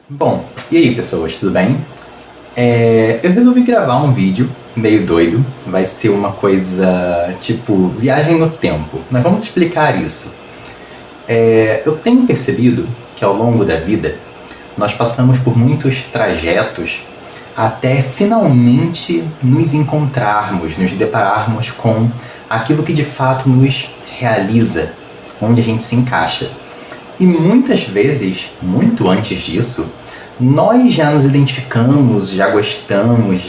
Bom, e aí pessoas, tudo bem? Eu resolvi gravar um vídeo meio doido, vai ser uma coisa tipo viagem no tempo, mas vamos explicar isso. Eu tenho percebido que ao longo da vida nós passamos por muitos trajetos até finalmente nos encontrarmos, nos depararmos com aquilo que de fato nos realiza, onde a gente se encaixa. E muitas vezes, muito antes disso, nós já nos identificamos, já gostamos,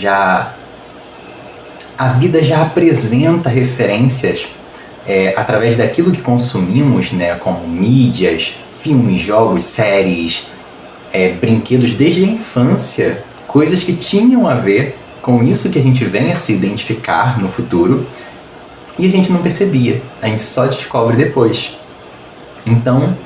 a vida já apresenta referências através daquilo que consumimos, né, como mídias, filmes, jogos, séries, brinquedos desde a infância, coisas que tinham a ver com isso que a gente vem a se identificar no futuro e a gente não percebia, a gente só descobre depois. Então,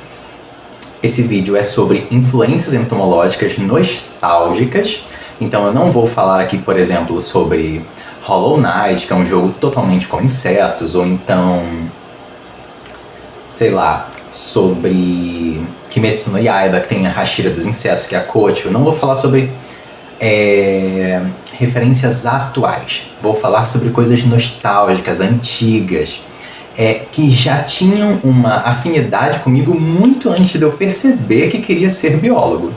esse vídeo é sobre influências entomológicas nostálgicas, então eu não vou falar aqui, por exemplo, sobre Hollow Knight, que é um jogo totalmente com insetos, ou então, sei lá, sobre Kimetsu no Yaiba, que tem a Hashira dos insetos, que é a Kochi. Eu não vou falar sobre referências atuais, vou falar sobre coisas nostálgicas, antigas, que já tinham uma afinidade comigo muito antes de eu perceber que queria ser biólogo.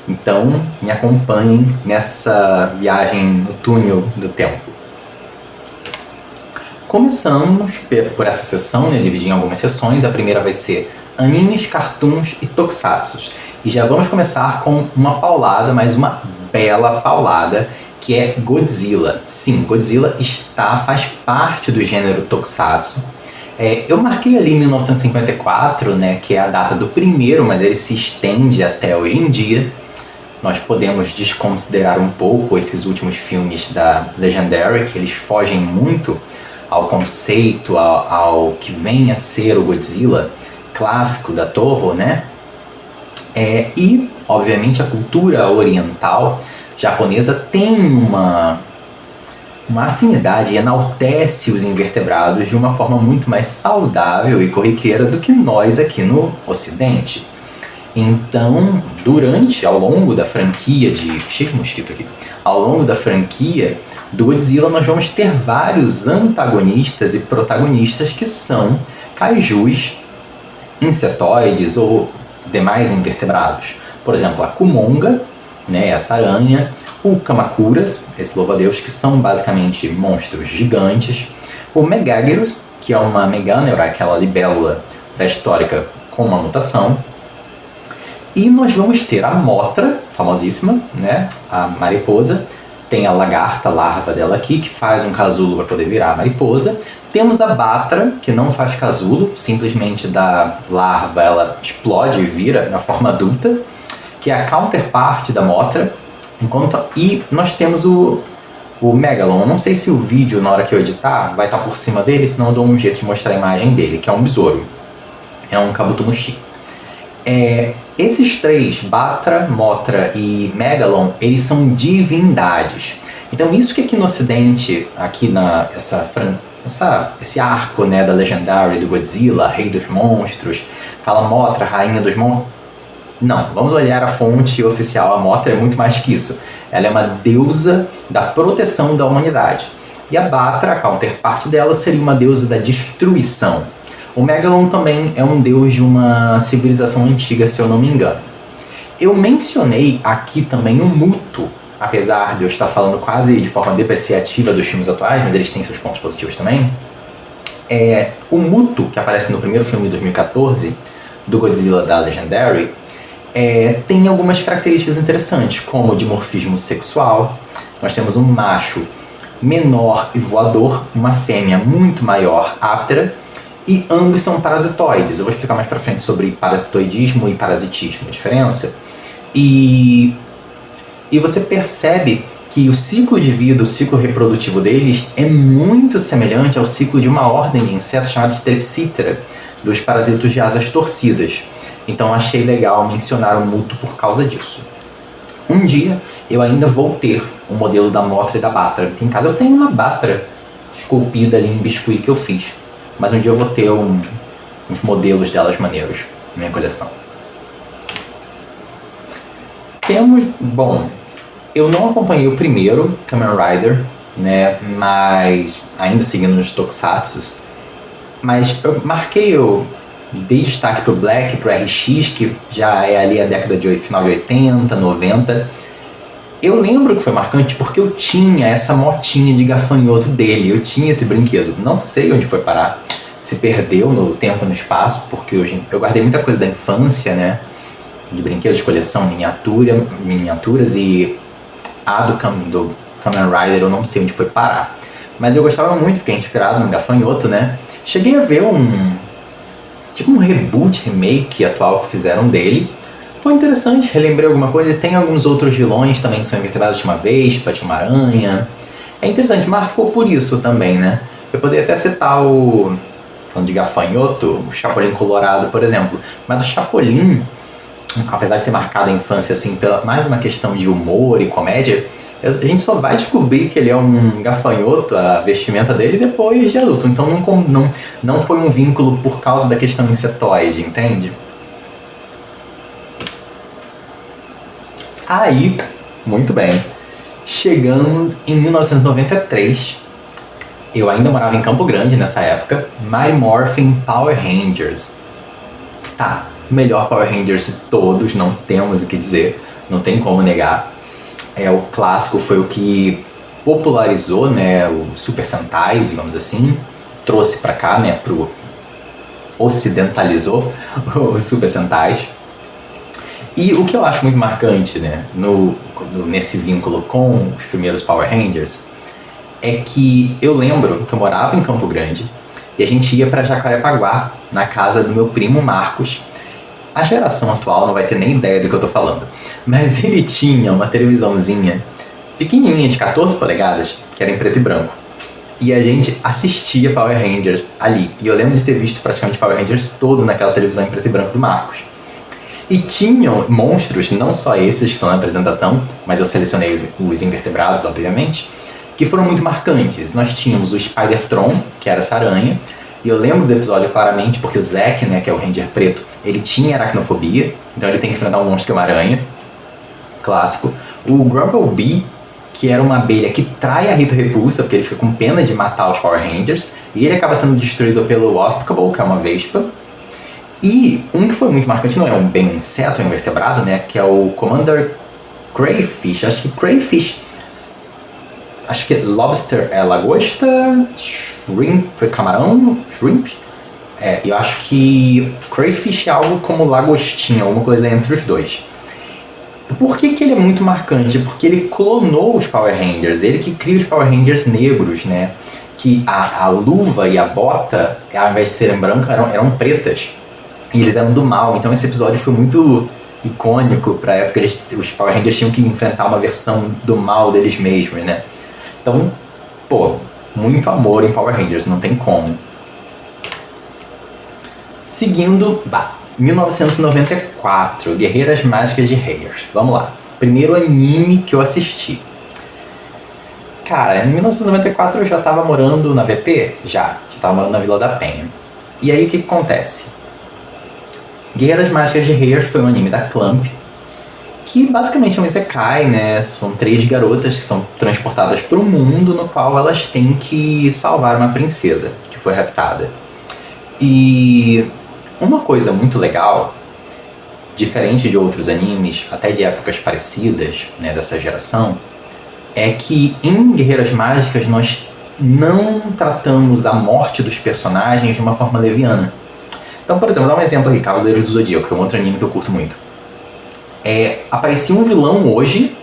Então, me acompanhem nessa viagem no túnel do tempo. Começamos por essa sessão, né, dividir em algumas sessões. A primeira vai ser animes, cartoons e tokusatsus. E já vamos começar com uma paulada, mas uma bela paulada, que é Godzilla. Sim, Godzilla faz parte do gênero tokusatsu. Eu marquei ali 1954, né, que é a data do primeiro, mas ele se estende até hoje em dia. Nós podemos desconsiderar um pouco esses últimos filmes da Legendary, que eles fogem muito ao conceito, ao que vem a ser o Godzilla clássico da Toho, né? E, obviamente, a cultura oriental japonesa tem uma afinidade e enaltece os invertebrados de uma forma muito mais saudável e corriqueira do que nós aqui no Ocidente. Então, ao longo da franquia cheio de mosquito aqui. Ao longo da franquia do Godzilla, nós vamos ter vários antagonistas e protagonistas que são kaijus, insetoides ou demais invertebrados. Por exemplo, a Kumonga, né, essa aranha, o Kamacuras, esse louva-a-Deus, que são basicamente monstros gigantes, o Megaguirus, que é uma Meganeura, aquela libélula pré-histórica com uma mutação, e nós vamos ter a Mothra, famosíssima, né, a mariposa, tem a lagarta, a larva dela aqui, que faz um casulo para poder virar a mariposa. Temos a Batra, que não faz casulo, simplesmente da larva ela explode e vira na forma adulta, que é a counterpart da Mothra. E nós temos o Megalon. Eu não sei se o vídeo, na hora que eu editar, vai estar por cima dele, senão eu dou um jeito de mostrar a imagem dele, que é um besouro. É um Kabutomushi. Esses três, Batra, Mothra e Megalon, eles são divindades. Então isso que aqui no Ocidente, aqui esse arco, né, da Legendary, do Godzilla, Rei dos Monstros, fala Mothra, Rainha dos Monstros. Não, vamos olhar a fonte oficial. A Mothra é muito mais que isso. Ela é uma deusa da proteção da humanidade. E a Batra, a counterpart dela, seria uma deusa da destruição. O Megalon também é um deus de uma civilização antiga, se eu não me engano. Eu mencionei aqui também o Muto, apesar de eu estar falando quase de forma depreciativa dos filmes atuais, mas eles têm seus pontos positivos também. O Muto, que aparece no primeiro filme de 2014, do Godzilla da Legendary, tem algumas características interessantes, como o dimorfismo sexual. Nós temos um macho menor e voador, uma fêmea muito maior, áptera, e ambos são parasitoides. Eu vou explicar mais pra frente sobre parasitoidismo e parasitismo, a diferença. E você percebe que o ciclo de vida, o ciclo reprodutivo deles é muito semelhante ao ciclo de uma ordem de insetos chamada Strepsiptera, dos parasitos de asas torcidas. Então achei legal mencionar o Muto por causa disso. Um dia eu ainda vou ter o modelo da Mothra e da Batra. Em casa eu tenho uma Batra esculpida ali em biscuit que eu fiz. Mas um dia eu vou ter uns modelos delas maneiros na minha coleção. Temos, bom, eu não acompanhei o primeiro Kamen Rider, né, mas ainda seguindo nos Tokusatsus, mas eu marquei, eu dei destaque pro Black, pro RX, que já é ali a década de final de 80, 90. Eu lembro que foi marcante porque eu tinha essa motinha de gafanhoto dele, eu tinha esse brinquedo. Não sei onde foi parar, se perdeu no tempo e no espaço, porque hoje eu guardei muita coisa da infância, né? De brinquedos de coleção, miniaturas, e a do Kamen Rider eu não sei onde foi parar. Mas eu gostava muito, porque é inspirado no gafanhoto, né? Cheguei a ver um reboot, remake atual que fizeram dele. Foi interessante, relembrei alguma coisa. E tem alguns outros vilões também que são invertebrados de uma vez, tipo uma aranha. É interessante, marcou por isso também, né? Eu poderia até citar falando de gafanhoto, o Chapolin Colorado, por exemplo. Mas o Chapolin, apesar de ter marcado a infância assim, pela mais uma questão de humor e comédia, a gente só vai descobrir que ele é um gafanhoto, a vestimenta dele, depois de adulto. Então não foi um vínculo por causa da questão insetoide, entende? Aí, muito bem, chegamos em 1993. Eu ainda morava em Campo Grande nessa época. Mighty Morphin Power Rangers. Tá, melhor Power Rangers de todos, não temos o que dizer, não tem como negar. O clássico foi o que popularizou, né, o Super Sentai, digamos assim, trouxe pra cá, né, ocidentalizou os Super Sentais. E o que eu acho muito marcante, né, nesse vínculo com os primeiros Power Rangers, é que eu lembro que eu morava em Campo Grande e a gente ia pra Jacarepaguá, na casa do meu primo Marcos. A geração atual não vai ter nem ideia do que eu tô falando, mas ele tinha uma televisãozinha pequenininha de 14 polegadas, que era em preto e branco. E a gente assistia Power Rangers ali. E eu lembro de ter visto praticamente Power Rangers todos naquela televisão em preto e branco do Marcos. E tinham monstros, não só esses que estão na apresentação, mas eu selecionei os invertebrados, obviamente, que foram muito marcantes. Nós tínhamos o Spider-Tron, que era essa aranha, e eu lembro do episódio claramente porque o Zack, né, que é o Ranger preto, ele tinha aracnofobia, então ele tem que enfrentar um monstro que é uma aranha, clássico. O Grumblebee, que era uma abelha que trai a Rita Repulsa, porque ele fica com pena de matar os Power Rangers, e ele acaba sendo destruído pelo Waspable, que é uma vespa. E um que foi muito marcante, não é bem um inseto, é um invertebrado, né, que é o Commander Crayfish. Acho que lobster é lagosta, shrimp é camarão, shrimp. Eu acho que crayfish é algo como lagostinha, alguma coisa entre os dois. Por que ele é muito marcante? Porque ele clonou os Power Rangers, ele que cria os Power Rangers negros, né? Que a luva e a bota, ao invés de serem brancas, eram pretas. E eles eram do mal, então esse episódio foi muito icônico pra época. Os Power Rangers tinham que enfrentar uma versão do mal deles mesmos, né? Então, muito amor em Power Rangers, não tem como. Seguindo, 1994, Guerreiras Mágicas de Hearst. Vamos lá. Primeiro anime que eu assisti. Cara, em 1994 eu já tava morando na VP? Já tava morando na Vila da Penha. E aí o que acontece? Guerreiras Mágicas de Hearst foi um anime da Clamp, que basicamente é um isekai, né? São 3 garotas que são transportadas para um mundo no qual elas têm que salvar uma princesa que foi raptada. E uma coisa muito legal, diferente de outros animes, até de épocas parecidas, né, dessa geração, é que em Guerreiras Mágicas nós não tratamos a morte dos personagens de uma forma leviana. Então, por exemplo, vou dar um exemplo aqui, Cavaleiros do Zodíaco, que é um outro anime que eu curto muito. Aparecia um vilão hoje,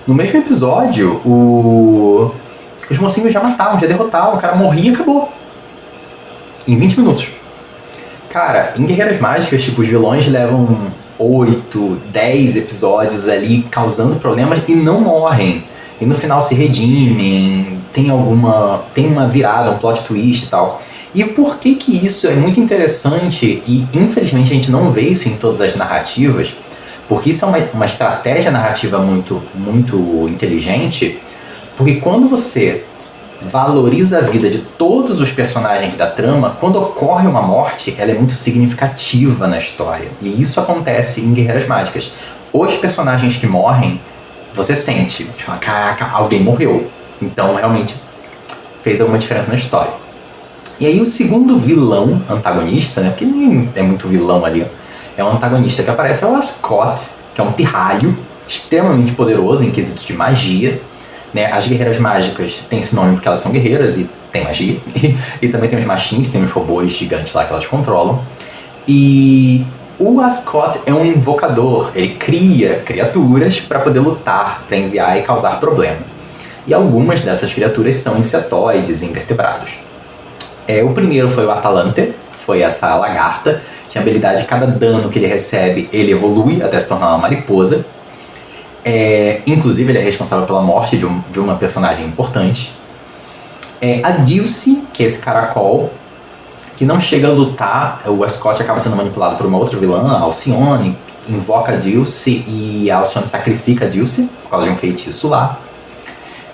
no mesmo episódio, os mocinhos já matavam, já derrotavam, o cara morria e acabou. Em 20 minutos. Cara, em Guerreiras Mágicas, tipo, os vilões levam 8, 10 episódios ali causando problemas e não morrem. E no final se redimem, tem uma virada, um plot twist e tal. E por que isso é muito interessante e infelizmente a gente não vê isso em todas as narrativas? Porque isso é uma estratégia narrativa muito, muito inteligente, porque quando você valoriza a vida de todos os personagens da trama, quando ocorre uma morte, ela é muito significativa na história. E isso acontece em Guerreiras Mágicas. os personagens que morrem, você sente, você fala, caraca, alguém morreu. Então, realmente, fez alguma diferença na história. E aí, o segundo vilão antagonista, né, porque nem é muito vilão ali, é um antagonista que aparece, é o Ascot, que é um pirralho extremamente poderoso em quesitos de magia. Né? As guerreiras mágicas têm esse nome porque elas são guerreiras e tem magia. E também tem os machinhos, tem os robôs gigantes lá que elas controlam. E o Ascot é um invocador, ele cria criaturas para poder lutar, para enviar e causar problema. E algumas dessas criaturas são insetoides e invertebrados. O primeiro foi o Atalante, foi essa lagarta. Tinha a habilidade de cada dano que ele recebe, ele evolui até se tornar uma mariposa. Inclusive, ele é responsável pela morte de uma personagem importante. A Dulce, que é esse caracol, que não chega a lutar. O Ascot acaba sendo manipulado por uma outra vilã, a Alcyone, invoca a Dulce e a Alcyone sacrifica a Dulce por causa de um feitiço lá.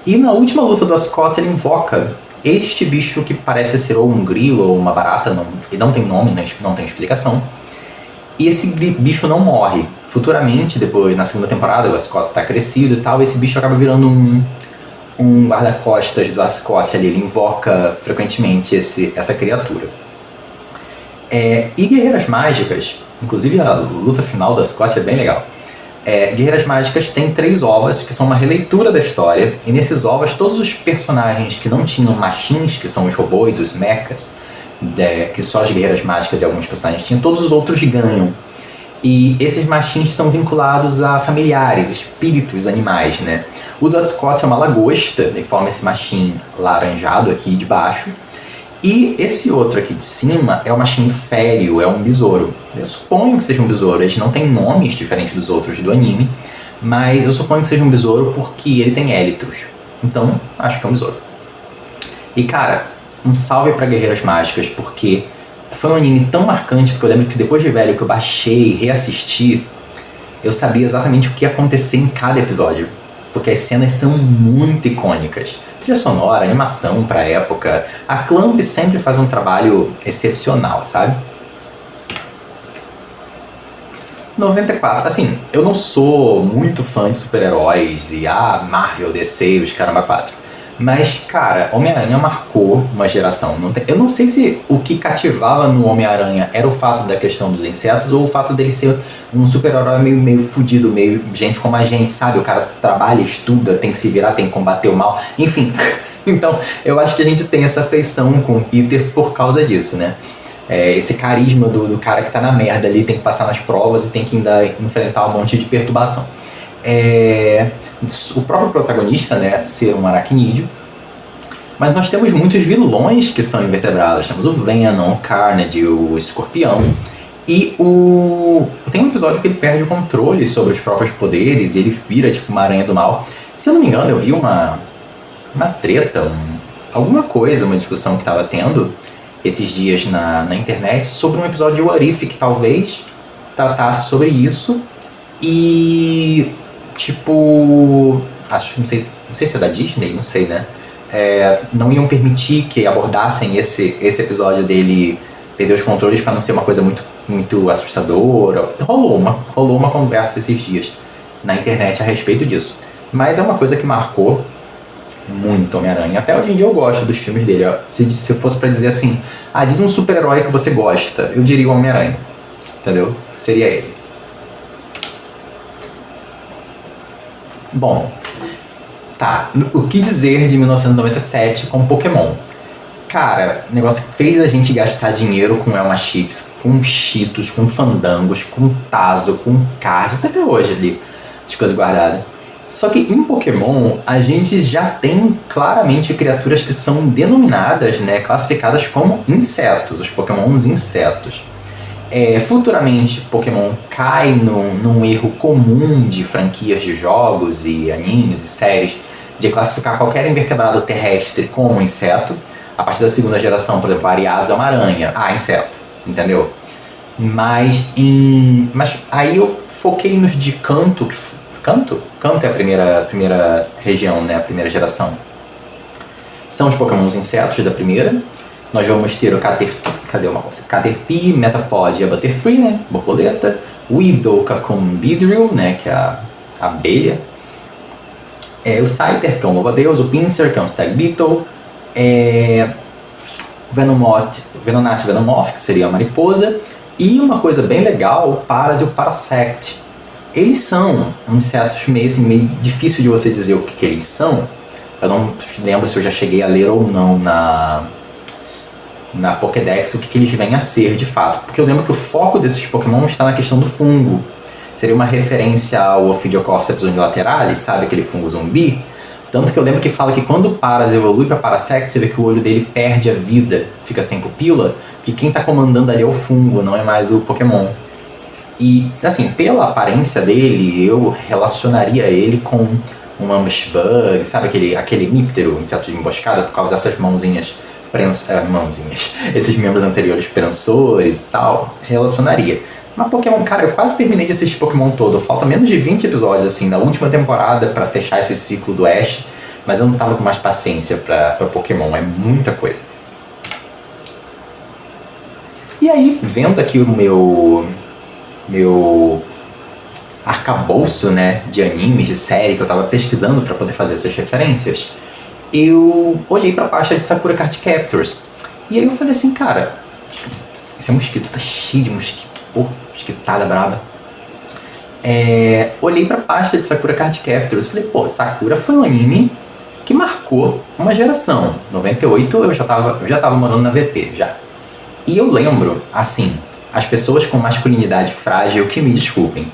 E na última luta do Ascot, ele invoca este bicho que parece ser ou um grilo ou uma barata, e não tem nome, não tem explicação. E esse bicho não morre. Futuramente, depois, na segunda temporada, o Ascot tá crescido e tal, esse bicho acaba virando um guarda-costas do Ascot ali. Ele invoca frequentemente essa criatura. E Guerreiras Mágicas, inclusive a luta final do Ascot é bem legal. Guerreiras Mágicas tem 3 ovas, que são uma releitura da história, e nesses ovas todos os personagens que não tinham machins, que são os robôs, os mechas, que só as Guerreiras Mágicas e alguns personagens tinham, todos os outros ganham. E esses machins estão vinculados a familiares, espíritos, animais, né? O do Ascot é uma lagosta, e forma esse machin laranjado aqui de baixo. E esse outro aqui de cima é o machin féreo, é um besouro. Eu suponho que seja um besouro, eles não têm nomes diferentes dos outros do anime, mas eu suponho que seja um besouro porque ele tem élitros. Então, acho que é um besouro. E cara, um salve pra Guerreiras Mágicas, porque foi um anime tão marcante, porque eu lembro que depois de velho que eu baixei, reassisti, eu sabia exatamente o que ia acontecer em cada episódio, porque as cenas são muito icônicas. Trilha sonora, animação pra época, a Clamp sempre faz um trabalho excepcional, sabe? 94, assim, eu não sou muito fã de super-heróis e Marvel, DC, os caramba 4. Mas, cara, Homem-Aranha marcou uma geração. Eu não sei se o que cativava no Homem-Aranha era o fato da questão dos insetos ou o fato dele ser um super-herói meio fudido, meio gente como a gente, sabe? O cara trabalha, estuda, tem que se virar, tem que combater o mal, enfim. Então, eu acho que a gente tem essa afeição com o Peter por causa disso, né? Esse carisma do cara que tá na merda ali, tem que passar nas provas e tem que ainda enfrentar um monte de perturbação. O próprio protagonista, né, ser um aracnídeo, mas nós temos muitos vilões que são invertebrados. Temos o Venom, o Carnage, o Escorpião, e tem um episódio que ele perde o controle sobre os próprios poderes e ele vira tipo uma aranha do mal. Se eu não me engano, eu vi uma treta, alguma coisa, uma discussão que estava tendo esses dias na internet sobre um episódio de What If que talvez tratasse sobre isso. E tipo, não sei se é da Disney, não sei, né? Não iam permitir que abordassem esse episódio dele perder os controles para não ser uma coisa muito, muito assustadora. Rolou uma conversa esses dias na internet a respeito disso. Mas é uma coisa que marcou muito Homem-Aranha. Até hoje em dia eu gosto dos filmes dele. Se eu fosse pra dizer assim, diz um super-herói que você gosta, eu diria o Homem-Aranha. Entendeu? Seria ele. Bom, tá. O que dizer de 1997 com Pokémon? Cara, negócio que fez a gente gastar dinheiro com Elma Chips, com Cheetos, com Fandangos, com Tazo, com Card, até hoje ali, as coisas guardadas. Só que em Pokémon, a gente já tem claramente criaturas que são denominadas, né, classificadas como insetos, os Pokémons insetos. Futuramente, Pokémon cai num erro comum de franquias de jogos e animes e séries de classificar qualquer invertebrado terrestre como inseto. A partir da segunda geração, por exemplo, Ariados é uma aranha. Inseto, entendeu? Mas aí eu foquei nos de Kanto. Kanto é a primeira região, né? A primeira geração. São os Pokémons insetos da primeira. Nós vamos ter o Caterpie, Metapod e a Butterfree, né? Borboleta. o Idokakun Beedrill, né, que é a abelha, o Scyther, que é um louva-a-Deus, o Pinsir, que é um Stag Beetle, Venonat Venomoth, que seria a mariposa, e uma coisa bem legal, o Paras e o Parasect. Eles são insetos meio difícil de você dizer o que eles são. Eu não lembro se eu já cheguei a ler ou não na Pokédex o que eles vêm a ser de fato. Porque eu lembro que o foco desses Pokémon está na questão do fungo. Seria uma referência ao Ophidiocordyceps unilateralis, sabe? Aquele fungo zumbi. Tanto que eu lembro que fala que quando o Paras evolui para Parasect, você vê que o olho dele perde a vida, fica sem pupila, que quem está comandando ali é o fungo, não é mais o Pokémon. E, assim, pela aparência dele, eu relacionaria ele com um Ambushbug, sabe? Aquele Míptero, inseto de emboscada, por causa dessas mãozinhas, esses membros anteriores prensores e tal, relacionaria. Mas Pokémon, cara, eu quase terminei de assistir Pokémon todo. Falta menos de 20 episódios, assim, da última temporada pra fechar esse ciclo do Ash. Mas eu não tava com mais paciência pra Pokémon, é muita coisa. E aí, vendo aqui o meu arcabouço, né, de animes, de série que eu tava pesquisando pra poder fazer essas referências, eu olhei pra pasta de Sakura Card Captors. E aí eu falei assim, cara, esse é mosquito, tá cheio de mosquito. Pô, mosquitada brava. Olhei pra pasta de Sakura Card Captors e falei, pô, Sakura foi um anime que marcou uma geração. 98 eu já tava morando na VP, já. E eu lembro, assim, as pessoas com masculinidade frágil que me desculpem,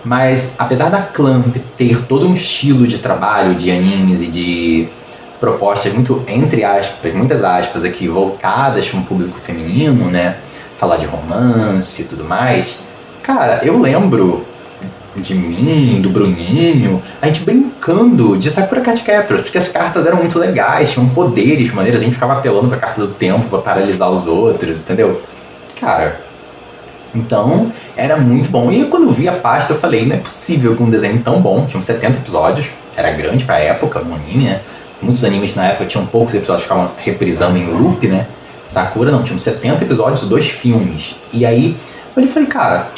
mas apesar da Clamp ter todo um estilo de trabalho de animes e de propostas muito, entre aspas, muitas aspas aqui, voltadas para um público feminino, né? Falar de romance e tudo mais. Cara, eu lembro de mim, do Bruninho, a gente brincando de Sakura Card Captors, porque as cartas eram muito legais, tinham poderes, maneiras, a gente ficava apelando pra carta do tempo pra paralisar os outros, entendeu? Cara, então era muito bom. E quando eu vi a pasta eu falei, não é possível que um desenho tão bom, tinha uns 70 episódios, era grande pra época, um anime, né? Muitos animes na época tinham poucos episódios, ficavam reprisando em loop, né? Sakura não, tinha uns 70 episódios, 2 filmes. E aí eu falei, cara,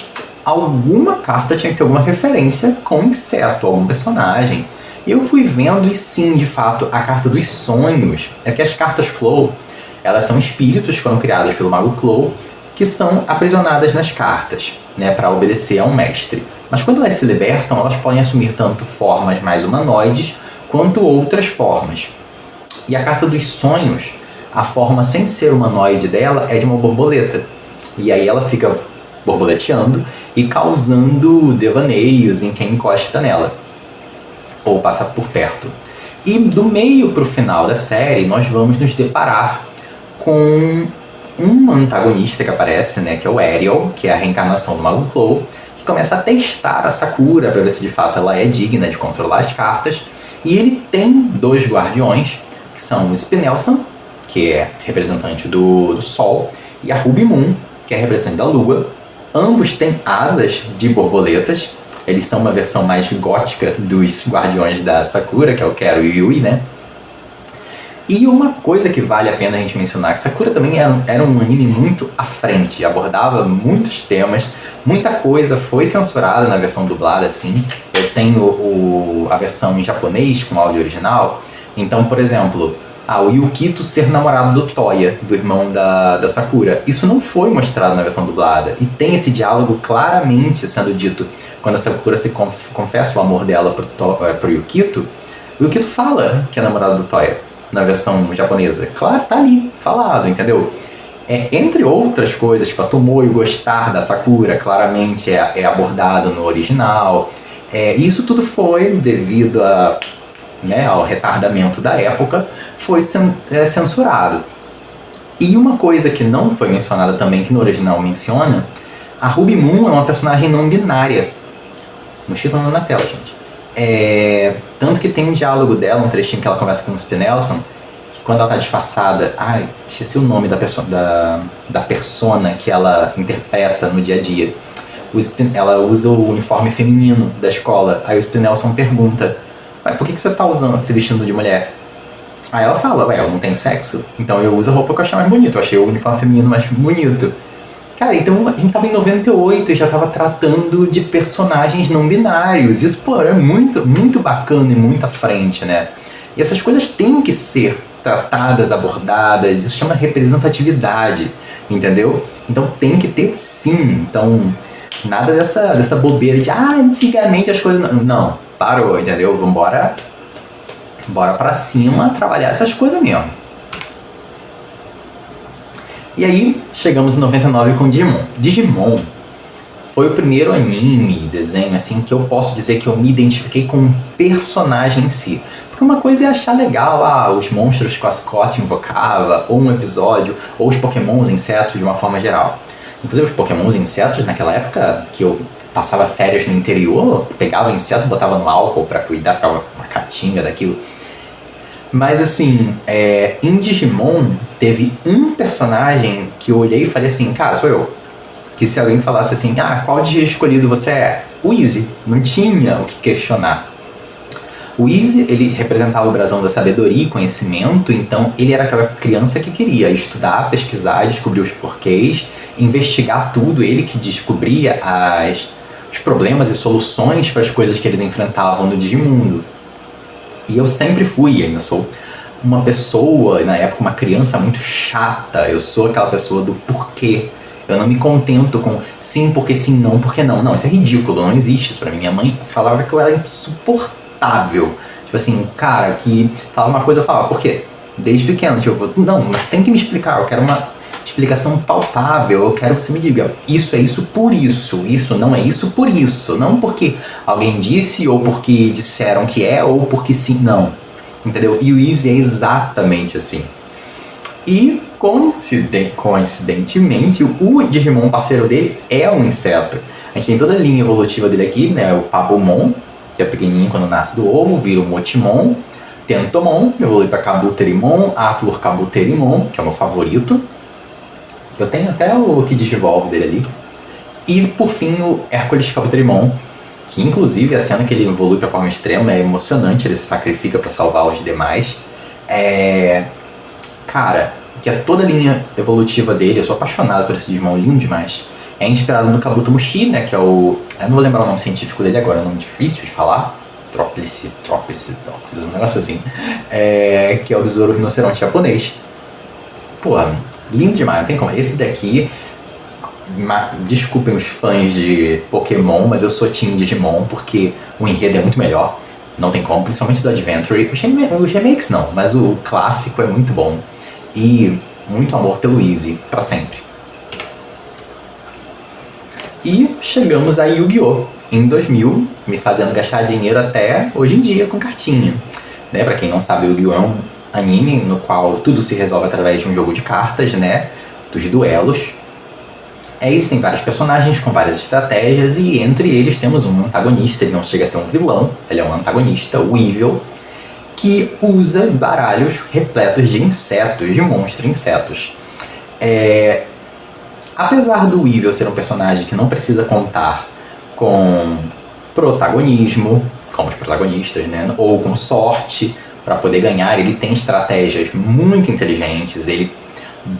alguma carta tinha que ter alguma referência com inseto, algum personagem. E eu fui vendo e sim, de fato, a carta dos sonhos. É que as cartas Clow, elas são espíritos que foram criados pelo Mago Clow, que são aprisionadas nas cartas, né, para obedecer a um mestre. Mas quando elas se libertam, elas podem assumir tanto formas mais humanoides, quanto outras formas. E a carta dos sonhos, a forma sem ser humanoide dela é de uma borboleta. E aí ela fica borboleteando e causando devaneios em quem encosta nela, ou passa por perto. E do meio para o final da série, nós vamos nos deparar com um antagonista que aparece, né, que é o Ariel, que é a reencarnação do Mago Clow, que começa a testar a Sakura para ver se de fato ela é digna de controlar as cartas. E ele tem 2 guardiões, que são o Spinelson, que é representante do Sol, e a Ruby Moon, que é representante da Lua. Ambos têm asas de borboletas. Eles são uma versão mais gótica dos guardiões da Sakura, que é o Kero e o Yui, né? E uma coisa que vale a pena a gente mencionar, que Sakura também era um anime muito à frente, abordava muitos temas, muita coisa foi censurada na versão dublada, assim. Eu tenho a versão em japonês com áudio original. Então, por exemplo, o Yukito ser namorado do Toya, do irmão da Sakura. Isso não foi mostrado na versão dublada. E tem esse diálogo claramente sendo dito quando a Sakura se confessa o amor dela pro Yukito. O Yukito fala que é namorado do Toya na versão japonesa. Claro, tá ali, falado, entendeu? Entre outras coisas, tipo, a Tomoe gostar da Sakura, claramente é abordado no original. Isso tudo foi devido ao retardamento da época, foi censurado. E uma coisa que não foi mencionada também, que no original menciona, a Ruby Moon é uma personagem não binária. Mosquito não na tela, gente. Tanto que tem um diálogo dela, um trechinho que ela conversa com o Spinelson, que quando ela tá disfarçada, esqueci o nome da persona que ela interpreta no dia a dia. Ela usa o uniforme feminino da escola. Aí o Spinelson pergunta, por que você tá se vestindo de mulher? Aí ela fala, eu não tenho sexo, então eu uso a roupa que eu achei mais bonita. Eu achei o uniforme feminino mais bonito. Cara, então a gente tava em 98 e já tava tratando de personagens não binários. Isso, pô, é muito, muito bacana e muito à frente, né? E essas coisas têm que ser tratadas, abordadas, isso chama representatividade, entendeu? Então tem que ter sim. Então, nada dessa bobeira de, antigamente as coisas... Não, parou, entendeu? Vambora, bora pra cima trabalhar essas coisas mesmo. E aí, chegamos em 99 com Digimon. Digimon foi o primeiro anime, desenho, assim, que eu posso dizer que eu me identifiquei com um personagem em si. Porque uma coisa é achar legal, os monstros que o Scott invocava, ou um episódio, ou os pokémons, insetos de uma forma geral. Inclusive os pokémons insetos, naquela época que eu passava férias no interior, pegava inseto, botava no álcool pra cuidar, ficava uma catinga daquilo. Mas assim, em Digimon teve um personagem que eu olhei e falei assim, cara, sou eu. Que se alguém falasse assim, qual Digi escolhido você é? O Easy. Não tinha o que questionar. O Easy, ele representava o brasão da sabedoria e conhecimento, então ele era aquela criança que queria estudar, pesquisar, descobrir os porquês, investigar tudo, ele que descobria os problemas e soluções para as coisas que eles enfrentavam no Digimundo. E eu sempre fui, ainda sou uma pessoa, na época uma criança muito chata, eu sou aquela pessoa do porquê. Eu não me contento com sim, porque sim, não, porque não. Não, isso é ridículo, não existe isso pra mim. Minha mãe falava que eu era insuportável. Tipo assim, cara que falava uma coisa, eu falava, por quê? Desde pequeno, tipo, não, mas tem que me explicar, eu quero uma explicação palpável, eu quero que você me diga, isso é isso por isso não é isso por isso, não porque alguém disse, ou porque disseram que é, ou porque sim, não. Entendeu? E o Easy é exatamente assim. E coincidentemente, o Digimon parceiro dele é um inseto. A gente tem toda a linha evolutiva dele aqui, né? O Pabumon, que é pequenininho quando nasce do ovo, vira o Motimon, Tentomon, evolui para Kabuterimon, Atlur Kabuterimon, que é o meu favorito. Eu tenho até o que Digivolve dele ali. E por fim o Hércules Kabuterimon, que inclusive a cena que ele evolui para forma extrema é emocionante, ele se sacrifica para salvar os demais. Cara, que é toda a linha evolutiva dele, eu sou apaixonado por esse Digimon, lindo demais. É inspirado no Kabutomushi, né, que é o... Eu não vou lembrar o nome científico dele agora, é um nome difícil de falar. Tropice, um negócio assim. Que é o besouro rinoceronte japonês. Pô, lindo demais, não tem como. Esse daqui, desculpem os fãs de Pokémon, mas eu sou Team Digimon, porque o enredo é muito melhor. Não tem como, principalmente do Adventure. Os remakes não, mas o clássico é muito bom. E muito amor pelo Easy, pra sempre. E chegamos a Yu-Gi-Oh! Em 2000, me fazendo gastar dinheiro até hoje em dia com cartinha. Né? Pra quem não sabe, Yu-Gi-Oh! É um anime no qual tudo se resolve através de um jogo de cartas, né? Dos duelos. Existem vários personagens com várias estratégias e entre eles temos um antagonista, ele não chega a ser um vilão, ele é um antagonista, o Weevil, que usa baralhos repletos de insetos, de monstros insetos. Apesar do Weevil ser um personagem que não precisa contar com protagonismo, como os protagonistas, né? Ou com sorte para poder ganhar, ele tem estratégias muito inteligentes, ele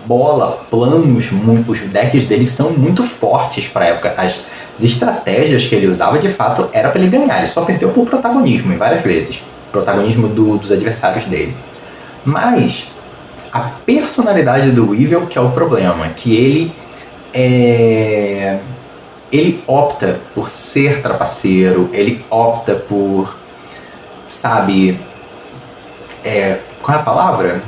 bola planos, os decks dele são muito fortes para a época. As estratégias que ele usava, de fato, era para ele ganhar, ele só perdeu por protagonismo em várias vezes, protagonismo dos adversários dele. Mas a personalidade do Weevil que é o problema, que ele opta por ser trapaceiro, ele opta por, sabe, qual é a palavra?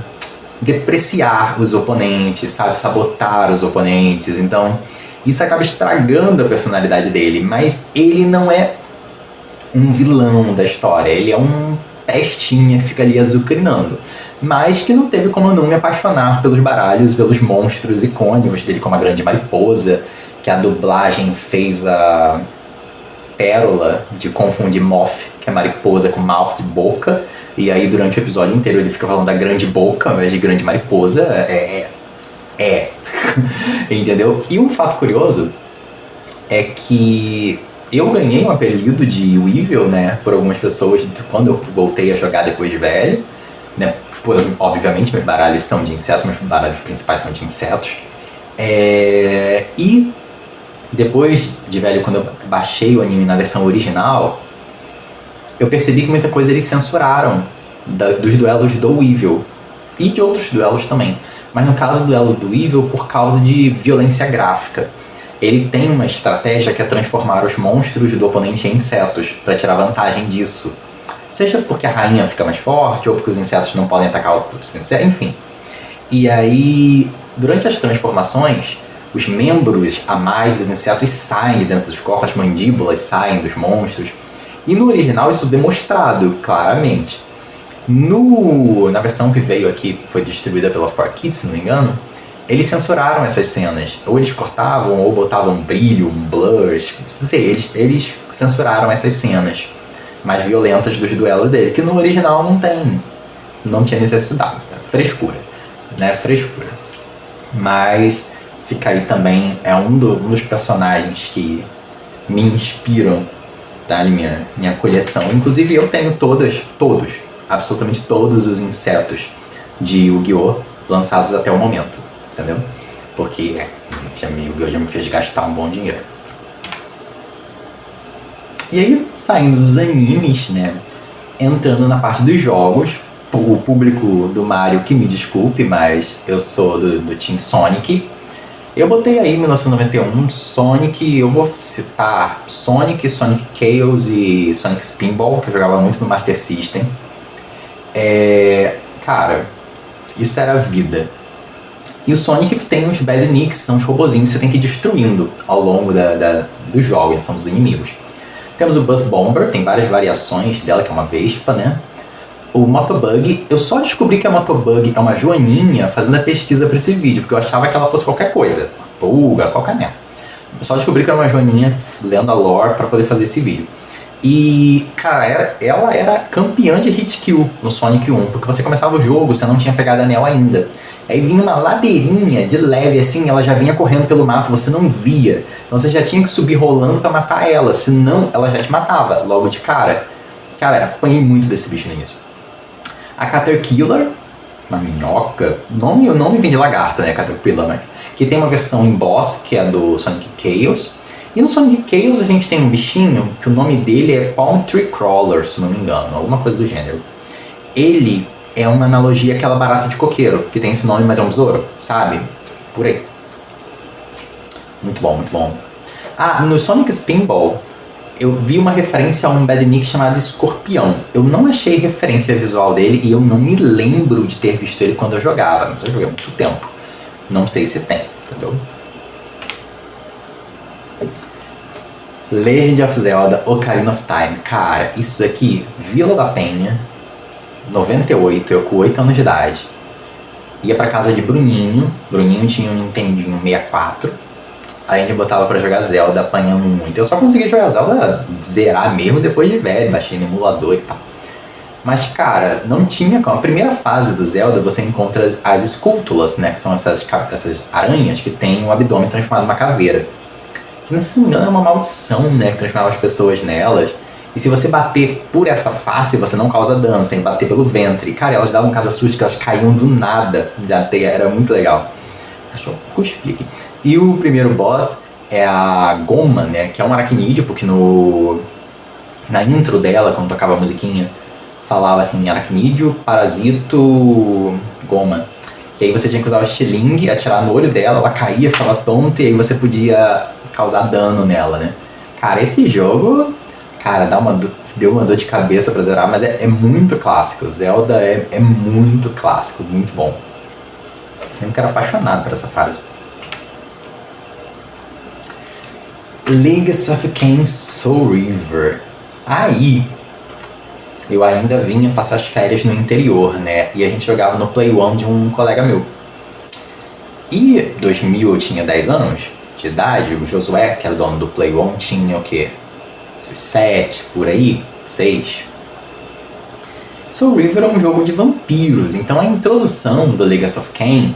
Depreciar os oponentes, sabe, sabotar os oponentes. Então isso acaba estragando a personalidade dele, mas ele não é um vilão da história, ele é um pestinha que fica ali azucrinando, mas que não teve como não me apaixonar pelos baralhos, pelos monstros icônicos dele, como a Grande Mariposa, que a dublagem fez a pérola de confundir moth, que é mariposa, com mouth de boca, e aí durante o episódio inteiro ele fica falando da grande boca ao invés de grande mariposa. Entendeu? E um fato curioso é que eu ganhei um apelido de Weevil, né, por algumas pessoas quando eu voltei a jogar depois de velho, né, obviamente meus baralhos são de insetos, meus baralhos principais são de insetos, E depois de velho, quando eu baixei o anime na versão original, eu percebi que muita coisa eles censuraram dos duelos do Weevil e de outros duelos também. Mas no caso do duelo do Weevil, por causa de violência gráfica. Ele tem uma estratégia que é transformar os monstros do oponente em insetos, para tirar vantagem disso. Seja porque a rainha fica mais forte, ou porque os insetos não podem atacar outros insetos, enfim. E aí, durante as transformações, os membros a mais dos insetos saem de dentro dos corpos, as mandíbulas saem dos monstros. E no original isso é demonstrado claramente. Na versão que veio aqui, foi distribuída pela 4Kids, se não me engano, eles censuraram essas cenas. Ou eles cortavam, ou botavam um brilho, um blur, não sei, eles censuraram essas cenas mais violentas dos duelos dele, que no original não tinha necessidade, tá? Frescura, né? Frescura. Mas fica aí também, é um dos personagens que me inspiram, tá? Minha coleção. Inclusive eu tenho absolutamente todos os insetos de Yu-Gi-Oh! Lançados até o momento, entendeu? Porque Yu-Gi-Oh! Já me fez gastar um bom dinheiro. E aí, saindo dos animes, né? Entrando na parte dos jogos, o público do Mario que me desculpe, mas eu sou do Team Sonic. Eu botei aí 1991, Sonic, eu vou citar Sonic, Sonic Chaos e Sonic Spinball, que eu jogava muito no Master System. Cara, isso era a vida. E o Sonic tem os Badniks, são os robozinhos que você tem que ir destruindo ao longo dos jogos, são os inimigos. Temos o Buzz Bomber, tem várias variações dela, que é uma vespa, né? O Motobug, eu só descobri que a Motobug é uma joaninha fazendo a pesquisa pra esse vídeo, porque eu achava que ela fosse qualquer coisa, pulga, qualquer merda. Eu só descobri que era uma joaninha lendo a lore pra poder fazer esse vídeo. E, cara, ela era campeã de hit kill no Sonic 1, porque você começava o jogo, você não tinha pegado anel ainda. Aí vinha uma ladeirinha de leve assim, ela já vinha correndo pelo mato, você não via. Então você já tinha que subir rolando pra matar ela, senão ela já te matava logo de cara. Cara, apanhei muito desse bicho no início. A Caterpillar, uma minhoca, o nome vem de lagarta, né, Caterpillar, né? Que tem uma versão em boss, que é do Sonic Chaos. E no Sonic Chaos a gente tem um bichinho, que o nome dele é Palm Tree Crawler, se não me engano, alguma coisa do gênero. Ele é uma analogia àquela barata de coqueiro, que tem esse nome, mas é um besouro, sabe? Por aí. Muito bom, muito bom. Ah, no Sonic Spinball, eu vi uma referência a um Badnik chamado Escorpião. Eu não achei referência visual dele e eu não me lembro de ter visto ele quando eu jogava, mas eu joguei há muito tempo. Não sei se tem, entendeu? Legend of Zelda Ocarina of Time. Cara, isso aqui, Vila da Penha, 98, eu com 8 anos de idade. Ia pra casa de Bruninho. Bruninho tinha um Nintendinho 64. Aí a gente botava pra jogar Zelda, apanhando muito. Eu só consegui jogar Zelda, zerar mesmo depois de velho, baixei no emulador e tal. Mas, cara, não tinha como. A primeira fase do Zelda, você encontra as escultulas, né? Que são essas aranhas que tem o abdômen transformado numa caveira. Que, não se engano, é uma maldição, né? Que transformava as pessoas nelas. E se você bater por essa face, você não causa dano, você tem que bater pelo ventre. E, cara, elas davam cada susto que elas caíam do nada da teia, era muito legal. Deixa eu cuspir aqui. E o primeiro boss é a Goma, né? Que é um aracnídeo, porque na intro dela, quando tocava a musiquinha, falava assim, aracnídeo, parasito, Goma. Que aí você tinha que usar o estilingue, atirar no olho dela, ela caía, ficava tonta, e aí você podia causar dano nela, né? Cara, esse jogo... Cara, deu uma dor de cabeça pra zerar, mas é muito clássico. Zelda é muito clássico, muito bom. Eu lembro que era apaixonado por essa fase. Legacy of Kain Soul River. Aí, eu ainda vinha passar as férias no interior, né? E a gente jogava no Play One de um colega meu. E 2000 eu tinha 10 anos de idade, o Josué, que era dono do Play One, tinha o quê? 7, por aí, 6. Soul River é um jogo de vampiros, então a introdução do Legacy of Kain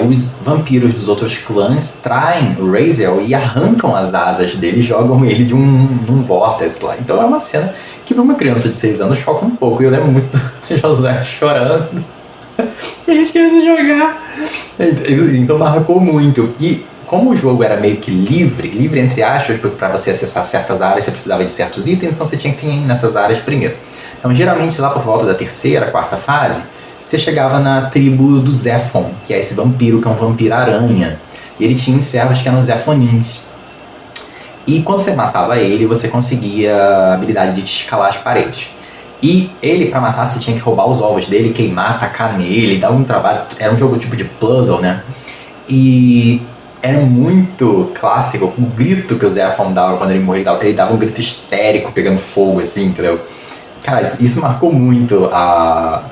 os vampiros dos outros clãs traem o Raziel e arrancam as asas dele e jogam ele de um vórtice lá. Então é uma cena que pra uma criança de 6 anos choca um pouco. E eu lembro muito do Josué chorando e a gente querendo jogar. Então marcou muito. E como o jogo era meio que livre entre aspas, porque para você acessar certas áreas você precisava de certos itens, então você tinha que ir nessas áreas primeiro. Então geralmente lá por volta da terceira, quarta fase, você chegava na tribo do Zephon, que é esse vampiro, que é um vampiro-aranha. E ele tinha uns servos que eram os Zephonins. E quando você matava ele, você conseguia a habilidade de escalar as paredes. E ele, pra matar, você tinha que roubar os ovos dele, queimar, atacar nele, dar um trabalho. Era um jogo tipo de puzzle, né? E era muito clássico o grito que o Zephon dava quando ele morria. Ele dava um grito histérico, pegando fogo, assim, entendeu? Cara, isso marcou muito a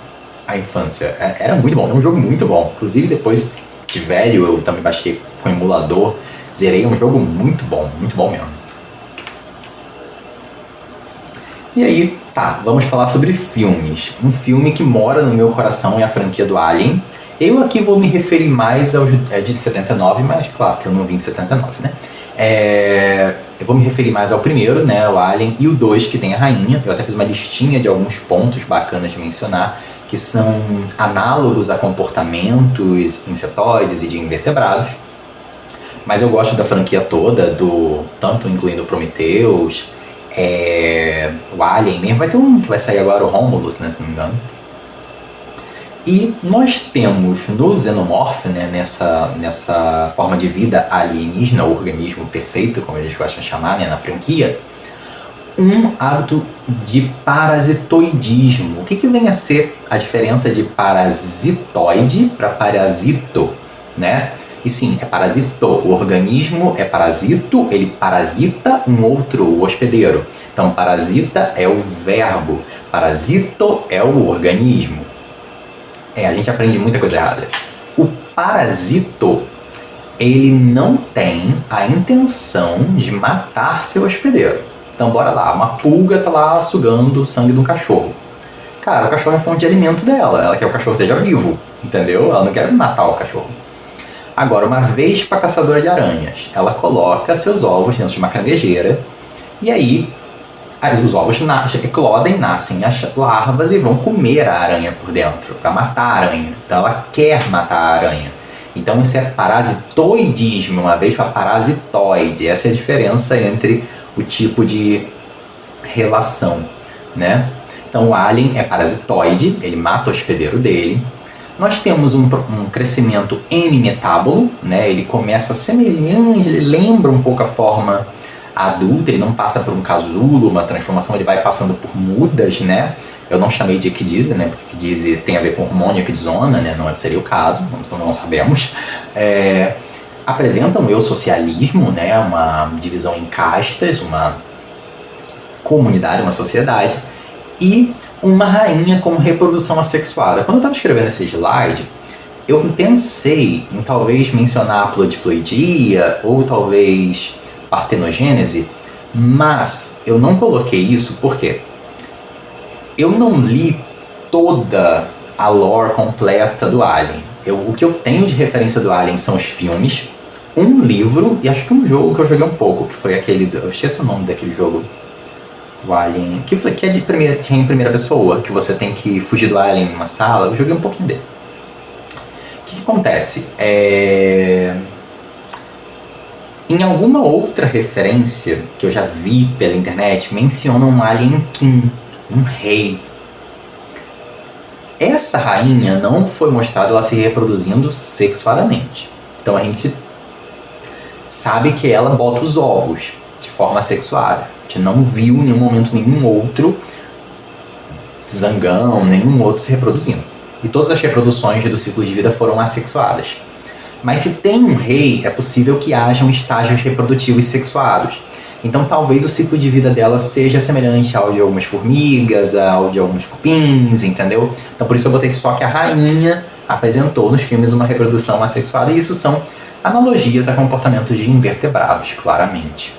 infância. Era muito bom, é um jogo muito bom. Inclusive, depois de velho, eu também baixei com emulador. Zerei, um jogo muito bom mesmo. E aí, tá, vamos falar sobre filmes. Um filme que mora no meu coração é a franquia do Alien. Eu aqui vou me referir mais ao de 79, mas claro que eu não vi em 79, né? Eu vou me referir mais ao primeiro, né, o Alien, e o 2, que tem a rainha. Eu até fiz uma listinha de alguns pontos bacanas de mencionar, que são análogos a comportamentos insetoides e de invertebrados. Mas eu gosto da franquia toda, tanto incluindo o Prometheus, o Alien mesmo. Vai ter um que vai sair agora, o Romulus, né, se não me engano. E nós temos no Xenomorph, né, nessa forma de vida alienígena, o organismo perfeito, como eles gostam de chamar, né, na franquia, um hábito de parasitoidismo. O que vem a ser a diferença de parasitoide para parasito, né? E sim, é parasito. O organismo é parasito, ele parasita um outro hospedeiro. Então, parasita é o verbo, parasito é o organismo. A gente aprende muita coisa errada. O parasito, ele não tem a intenção de matar seu hospedeiro. Então, bora lá, uma pulga tá lá sugando o sangue de um cachorro. Cara, o cachorro é fonte de alimento dela, ela quer que o cachorro esteja vivo, entendeu? Ela não quer matar o cachorro. Agora, uma vespa caçadora de aranhas, ela coloca seus ovos dentro de uma caranguejeira e aí os ovos eclodem, nascem as larvas e vão comer a aranha por dentro, para matar a aranha. Então ela quer matar a aranha. Então isso é parasitoidismo, uma vespa parasitoide. Essa é a diferença entre o tipo de relação, né? Então o alien é parasitoide, ele mata o hospedeiro dele. Nós temos um crescimento hemimetábolo, né? Ele começa semelhante, ele lembra um pouco a forma adulta, ele não passa por um casulo, uma transformação, ele vai passando por mudas, né? Eu não chamei de ecdise, né? Porque ecdise tem a ver com hormônio ecdizona, né? Não seria o caso, então não sabemos. Apresentam um eusocialismo, né? Uma divisão em castas, uma comunidade, uma sociedade, e uma rainha como reprodução assexuada. Quando eu estava escrevendo esse slide, eu pensei em talvez mencionar a plodiploidia ou talvez partenogênese, mas eu não coloquei isso porque eu não li toda a lore completa do Alien. O que eu tenho de referência do Alien são os filmes, um livro e acho que um jogo que eu joguei um pouco, que foi aquele, eu esqueci o nome daquele jogo, o Alien, que é em primeira pessoa, que você tem que fugir do Alien numa sala. Eu joguei um pouquinho dele. O que acontece? Em alguma outra referência que eu já vi pela internet, menciona um Alien King, um rei. Essa rainha não foi mostrada ela se reproduzindo sexuadamente. Então a gente sabe que ela bota os ovos de forma sexuada. A gente não viu em nenhum momento nenhum outro zangão, nenhum outro se reproduzindo. E todas as reproduções do ciclo de vida foram assexuadas. Mas se tem um rei, é possível que hajam estágios reprodutivos sexuados. Então talvez o ciclo de vida dela seja semelhante ao de algumas formigas, ao de alguns cupins, entendeu? Então por isso eu botei só que a rainha apresentou nos filmes uma reprodução assexuada, e isso são analogias a comportamentos de invertebrados, claramente.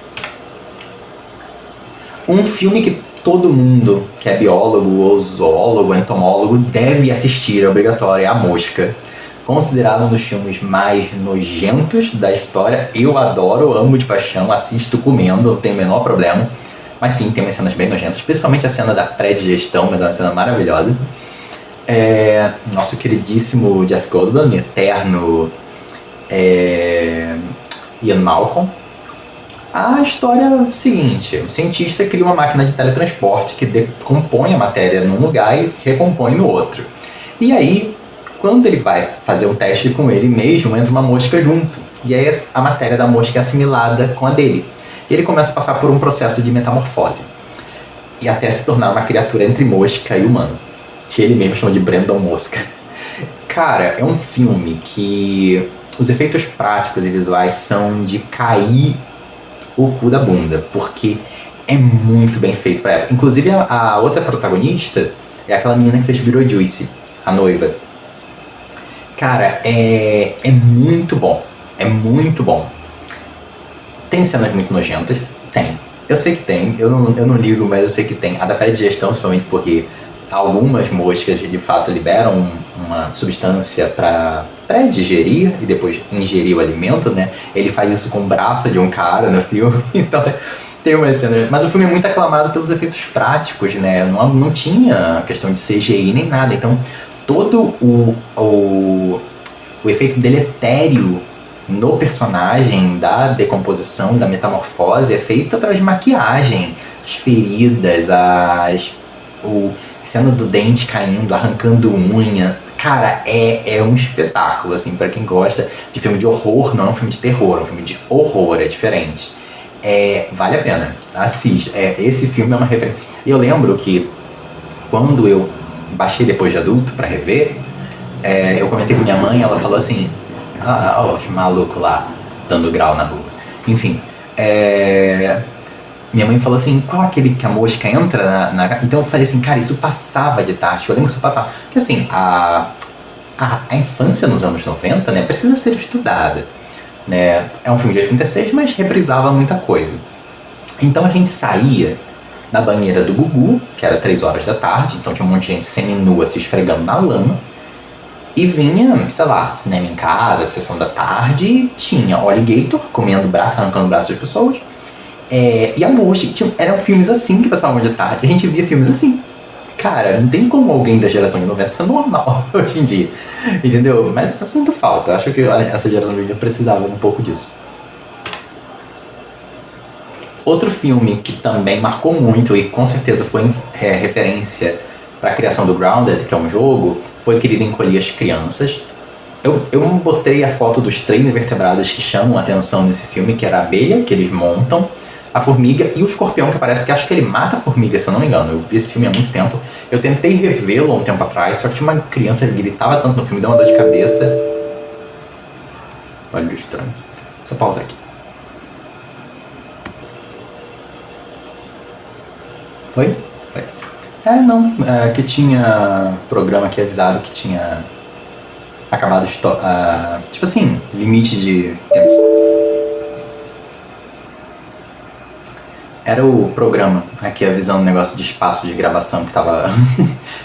Um filme que todo mundo que é biólogo ou zoólogo, entomólogo deve assistir, é obrigatório, é A Mosca. Considerado um dos filmes mais nojentos da história. Eu adoro, amo de paixão, assisto comendo, não tenho o menor problema. Mas sim, tem umas cenas bem nojentas, principalmente a cena da pré-digestão, mas é uma cena maravilhosa. Nosso queridíssimo Jeff Goldblum, eterno Ian Malcolm. A história é o seguinte: o cientista cria uma máquina de teletransporte que decompõe a matéria num lugar e recompõe no outro. E aí, quando ele vai fazer um teste com ele mesmo, entra uma mosca junto. E aí a matéria da mosca é assimilada com a dele. E ele começa a passar por um processo de metamorfose. E até se tornar uma criatura entre mosca e humano, que ele mesmo chama de Brandon Mosca. Cara, é um filme que os efeitos práticos e visuais são de cair o cu da bunda, porque é muito bem feito pra época. Inclusive, a outra protagonista é aquela menina que fez Beetlejuice, a noiva. Cara, é muito bom. É muito bom. Tem cenas muito nojentas? Tem. Eu sei que tem. Eu não ligo, mas eu sei que tem. A da pré-digestão, principalmente porque algumas moscas de fato liberam uma substância para pré-digerir e depois ingerir o alimento, né? Ele faz isso com o braço de um cara no filme. Então tem uma cena. Mas o filme é muito aclamado pelos efeitos práticos, né? Não tinha questão de CGI nem nada. Então todo o efeito deletério no personagem da decomposição, da metamorfose, é feito através de maquiagem. As feridas, a cena do dente caindo, arrancando unha. Cara, é um espetáculo, assim, pra quem gosta de filme de horror. Não é um filme de terror, é um filme de horror, é diferente. Vale a pena, assista. Esse filme é uma referência. E eu lembro que quando eu baixei depois de adulto pra rever, eu comentei com minha mãe, ela falou assim: ó, maluco lá, dando grau na rua. Enfim, minha mãe falou assim: qual aquele que a mosca entra na... Então eu falei assim, cara, isso passava de tarde. Eu lembro que isso passava. Porque assim, a infância nos anos 90, né, precisa ser estudada, né? É um filme de 86, mas reprisava muita coisa. Então a gente saía da banheira do Gugu, que era 3 horas da tarde, então tinha um monte de gente seminua se esfregando na lama. E vinha, sei lá, cinema em casa, sessão da tarde, e tinha Alligator comendo braço, arrancando o braço das pessoas. E a mosca, eram filmes assim que passavam de tarde. A gente via filmes assim. Cara, não tem como alguém da geração de 90 ser normal hoje em dia. Entendeu? Mas eu sinto falta. Acho que essa geração de hoje precisava um pouco disso. Outro filme que também marcou muito e com certeza foi referência para a criação do Grounded, que é um jogo, foi Querida Encolher as Crianças. Eu botei a foto dos 3 invertebrados que chamam a atenção nesse filme, que era a abelha, que eles montam, a formiga e o escorpião, que parece que acho que ele mata a formiga, se eu não me engano. Eu vi esse filme há muito tempo. Eu tentei revê-lo há um tempo atrás, só que tinha uma criança que gritava tanto no filme, deu uma dor de cabeça. Olha o estranho. Só pausar aqui. Foi? Foi. Não. Que tinha programa aqui avisado que tinha acabado tipo assim, limite de tempo. Era o programa aqui avisando o negócio de espaço de gravação que tava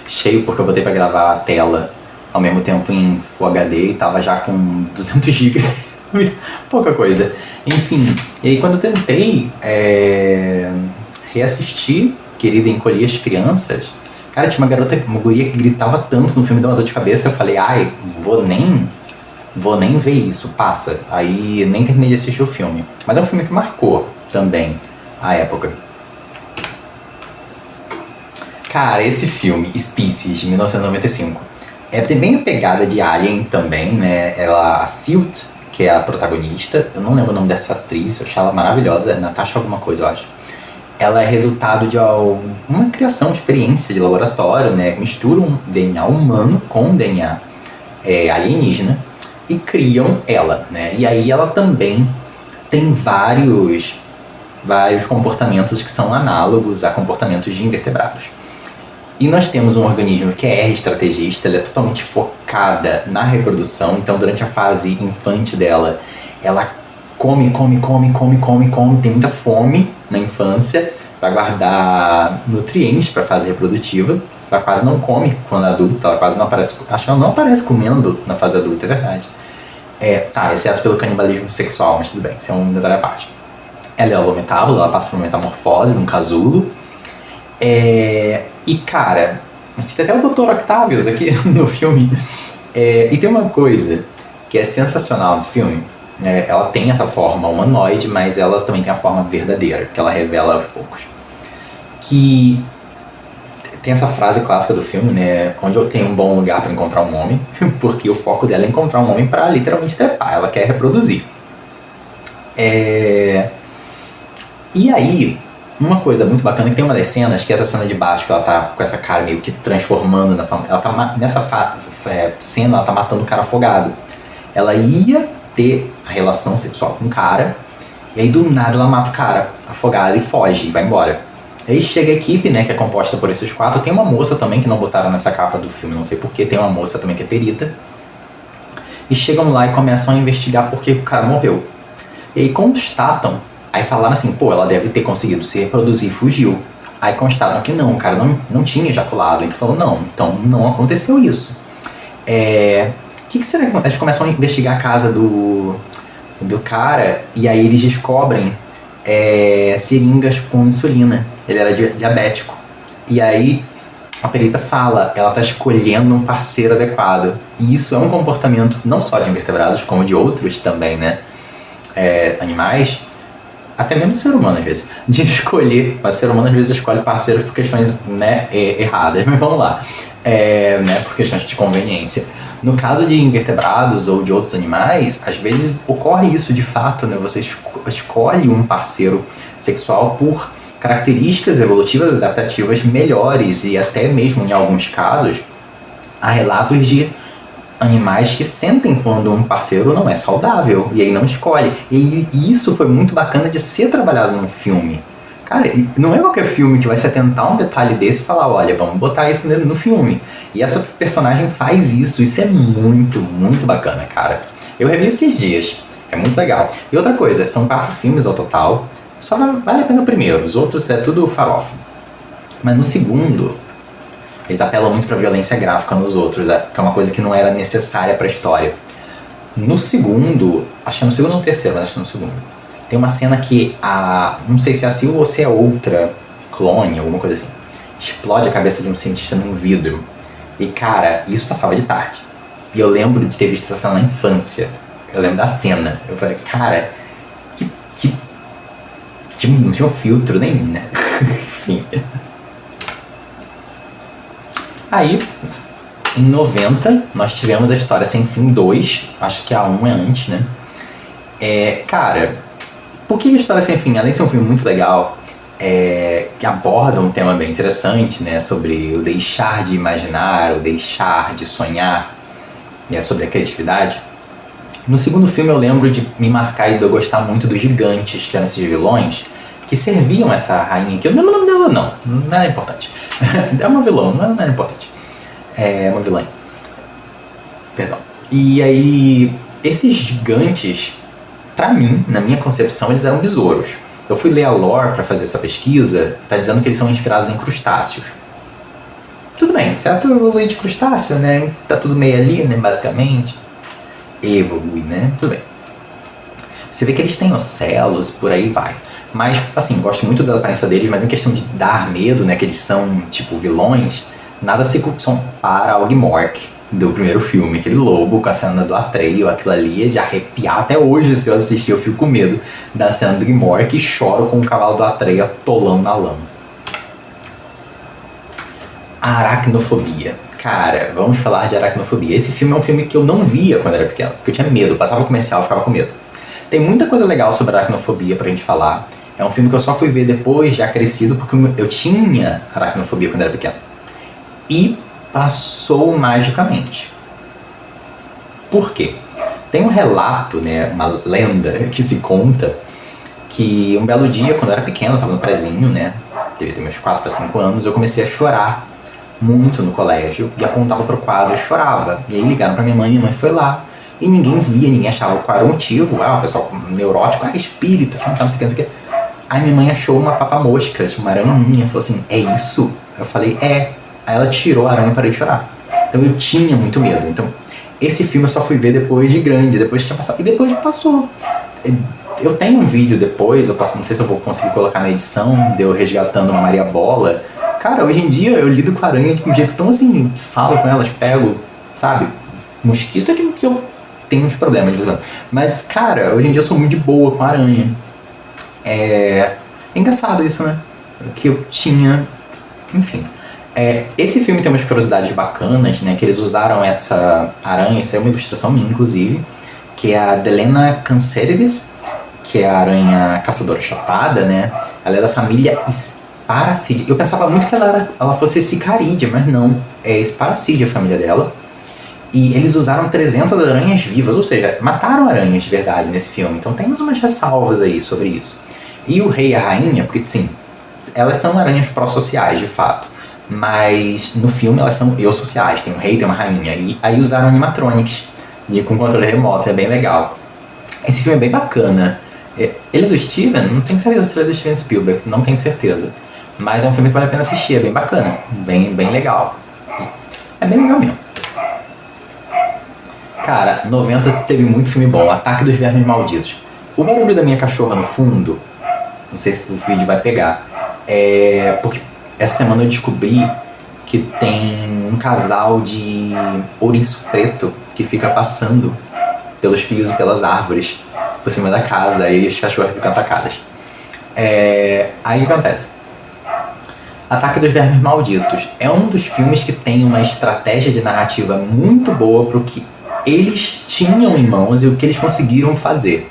cheio, porque eu botei pra gravar a tela ao mesmo tempo em Full HD e tava já com 200 GB. Pouca coisa. Enfim, e aí quando eu tentei reassistir Querida Encolher as Crianças, cara, tinha uma guria que gritava tanto no filme, deu uma dor de cabeça. Eu falei, vou nem ver isso, passa. Aí nem terminei de assistir o filme. Mas é um filme que marcou também a época. Cara, esse filme, Species, de 1995, tem bem a pegada de Alien também, né? A Silt, que é a protagonista, eu não lembro o nome dessa atriz, eu achei ela maravilhosa, Natasha alguma coisa, eu acho. Ela é resultado de uma criação, de experiência de laboratório, né? Mistura um DNA humano com um DNA alienígena e criam ela, né? E aí ela também tem vários comportamentos que são análogos a comportamentos de invertebrados. E nós temos um organismo que é estrategista, ela é totalmente focada na reprodução, então durante a fase infante dela, ela come, tem muita fome na infância para guardar nutrientes para a fase reprodutiva. Ela quase não come quando adulta, ela quase não aparece, acho que ela não aparece comendo na fase adulta, é verdade. Exceto pelo canibalismo sexual, mas tudo bem, isso é um detalhe à parte. Ela é holometábula, ela passa por uma metamorfose num casulo. E cara, A gente tem até o Dr. Octavius aqui no filme. E tem uma coisa que é sensacional nesse filme. Ela tem essa forma humanoide, mas ela também tem a forma verdadeira, que ela revela aos poucos. Que tem essa frase clássica do filme, né? Onde eu tenho um bom lugar para encontrar um homem, porque o foco dela é encontrar um homem para literalmente trepar, ela quer reproduzir. E aí, uma coisa muito bacana, que tem uma das cenas, que é essa cena de baixo, que ela tá com essa cara meio que transformando na forma. Ela tá nessa cena, ela tá matando o cara afogado. Ela ia ter a relação sexual com o cara, e aí do nada ela mata o cara afogado e foge, e vai embora. Aí chega a equipe, né, que é composta por esses 4. Tem uma moça também que não botaram nessa capa do filme, não sei porquê. Tem uma moça também que é perita. E chegam lá e começam a investigar porque o cara morreu. E aí constatam, aí falaram assim, pô, ela deve ter conseguido se reproduzir e fugiu. Aí constatam que não, o cara não tinha ejaculado. Então falou, não, então não aconteceu isso. O que será que acontece? Eles começam a investigar a casa do cara e aí eles descobrem seringas com insulina. Ele era diabético. E aí a perita fala, ela está escolhendo um parceiro adequado. E isso é um comportamento não só de invertebrados, como de outros também, né? Animais, até mesmo o ser humano às vezes, de escolher, mas o ser humano às vezes escolhe parceiros por questões, né, erradas, mas vamos lá, né, por questões de conveniência. No caso de invertebrados ou de outros animais, às vezes ocorre isso de fato, né? Você escolhe um parceiro sexual por características evolutivas adaptativas melhores e até mesmo em alguns casos há relatos de animais que sentem quando um parceiro não é saudável e aí não escolhe. E isso foi muito bacana de ser trabalhado num filme. Cara, não é qualquer filme que vai se atentar a um detalhe desse e falar, olha, vamos botar isso no filme. E essa personagem faz isso é muito, muito bacana, cara. Eu revi esses dias, é muito legal. E outra coisa, são 4 filmes ao total, só vale a pena o primeiro, os outros é tudo farofa. Mas no segundo, eles apelam muito pra violência gráfica nos outros, que é uma coisa que não era necessária pra história. No segundo, acho que é no segundo ou no terceiro, mas acho que é no segundo. Tem uma cena que não sei se é a Sil ou se é outra clone, alguma coisa assim, explode a cabeça de um cientista num vidro. E cara, isso passava de tarde. E eu lembro de ter visto essa cena na infância. Eu lembro da cena. Eu falei, cara, não tinha um filtro nenhum, né? Enfim. Aí, em 90, nós tivemos a História Sem Fim 2. Acho que a 1 é antes, né? Cara, por que a História Sem Fim? Além de ser um filme muito legal, que aborda um tema bem interessante, né? Sobre o deixar de imaginar, o deixar de sonhar, sobre a criatividade. No segundo filme eu lembro de me marcar e de eu gostar muito dos gigantes, que eram esses vilões, que serviam essa rainha, que eu não lembro o nome dela não é importante. É uma vilã, não é importante. É uma vilã. Perdão. E aí, esses gigantes, pra mim, na minha concepção, eles eram besouros. Eu fui ler a lore pra fazer essa pesquisa, tá dizendo que eles são inspirados em crustáceos. Tudo bem, certo? Eu evolui de crustáceo, né? Tá tudo meio ali, né? Basicamente. Evolui, né? Tudo bem. Você vê que eles têm ocelos, por aí vai. Mas, assim, gosto muito da aparência deles, mas em questão de dar medo, né? Que eles são, tipo, vilões, nada se compara ao Gmork do primeiro filme. Aquele lobo com a cena do Atreio, aquilo ali é de arrepiar. Até hoje, se eu assistir, eu fico com medo da cena do Gmork e choro com o cavalo do Atreio atolando na lama. Aracnofobia. Cara, vamos falar de aracnofobia. Esse filme é um filme que eu não via quando era pequeno, porque eu tinha medo. Passava o comercial e ficava com medo. Tem muita coisa legal sobre aracnofobia pra gente falar. É um filme que eu só fui ver depois, já crescido, porque eu tinha aracnofobia quando era pequeno. E passou magicamente. Por quê? Tem um relato, né, uma lenda que se conta que um belo dia, quando eu era pequeno, eu tava no prezinho, né, devia ter meus 4 para 5 anos, eu comecei a chorar muito no colégio e apontava pro quadro e chorava. E aí ligaram pra minha mãe foi lá. E ninguém via, ninguém achava qual era o motivo. O pessoal neurótico, espírito, não sei o que. Aí minha mãe achou uma papa-moscas, uma aranha, falou assim, é isso? Eu falei, é. Aí ela tirou a aranha e parei de chorar. Então eu tinha muito medo. Então esse filme eu só fui ver depois de grande, depois que tinha passado. E depois passou. Eu tenho um vídeo depois, não sei se eu vou conseguir colocar na edição, de eu resgatando uma Maria Bola. cara, hoje em dia eu lido com aranha de um jeito tão assim, falo com elas, pego, sabe? Mosquito é que eu tenho uns problemas de vez em quando. Mas, cara, hoje em dia eu sou muito de boa com aranha. É engraçado isso, né? Que eu tinha... Enfim. Esse filme tem umas curiosidades bacanas, né? Que eles usaram essa aranha, isso é uma ilustração minha, inclusive, que é a Delena Cancerides, que é a aranha caçadora chapada, né? Ela é da família Sparacidae. Eu pensava muito que ela fosse Sicaridia, mas não. É Sparacidae a família dela. E eles usaram 300 aranhas vivas, ou seja, mataram aranhas de verdade nesse filme. Então temos umas ressalvas aí sobre isso. E o rei e a rainha, porque sim, elas são aranhas pró-sociais, de fato. Mas no filme elas são eusociais, tem um rei e tem uma rainha. E aí usaram animatronics com controle remoto, é bem legal. Esse filme é bem bacana. Ele é do Steven? Não tenho certeza se ele é do Steven Spielberg, não tenho certeza. Mas é um filme que vale a pena assistir, é bem bacana, bem legal. É bem legal mesmo. Cara, 90 teve muito filme bom. Ataque dos Vermes Malditos. O barulho da minha cachorra no fundo, não sei se o vídeo vai pegar, porque essa semana eu descobri que tem um casal de ouriço preto que fica passando pelos fios e pelas árvores por cima da casa, e os cachorros ficam atacados. Aí o que acontece? Ataque dos Vermes Malditos é um dos filmes que tem uma estratégia de narrativa muito boa pro que eles tinham em mãos e o que eles conseguiram fazer.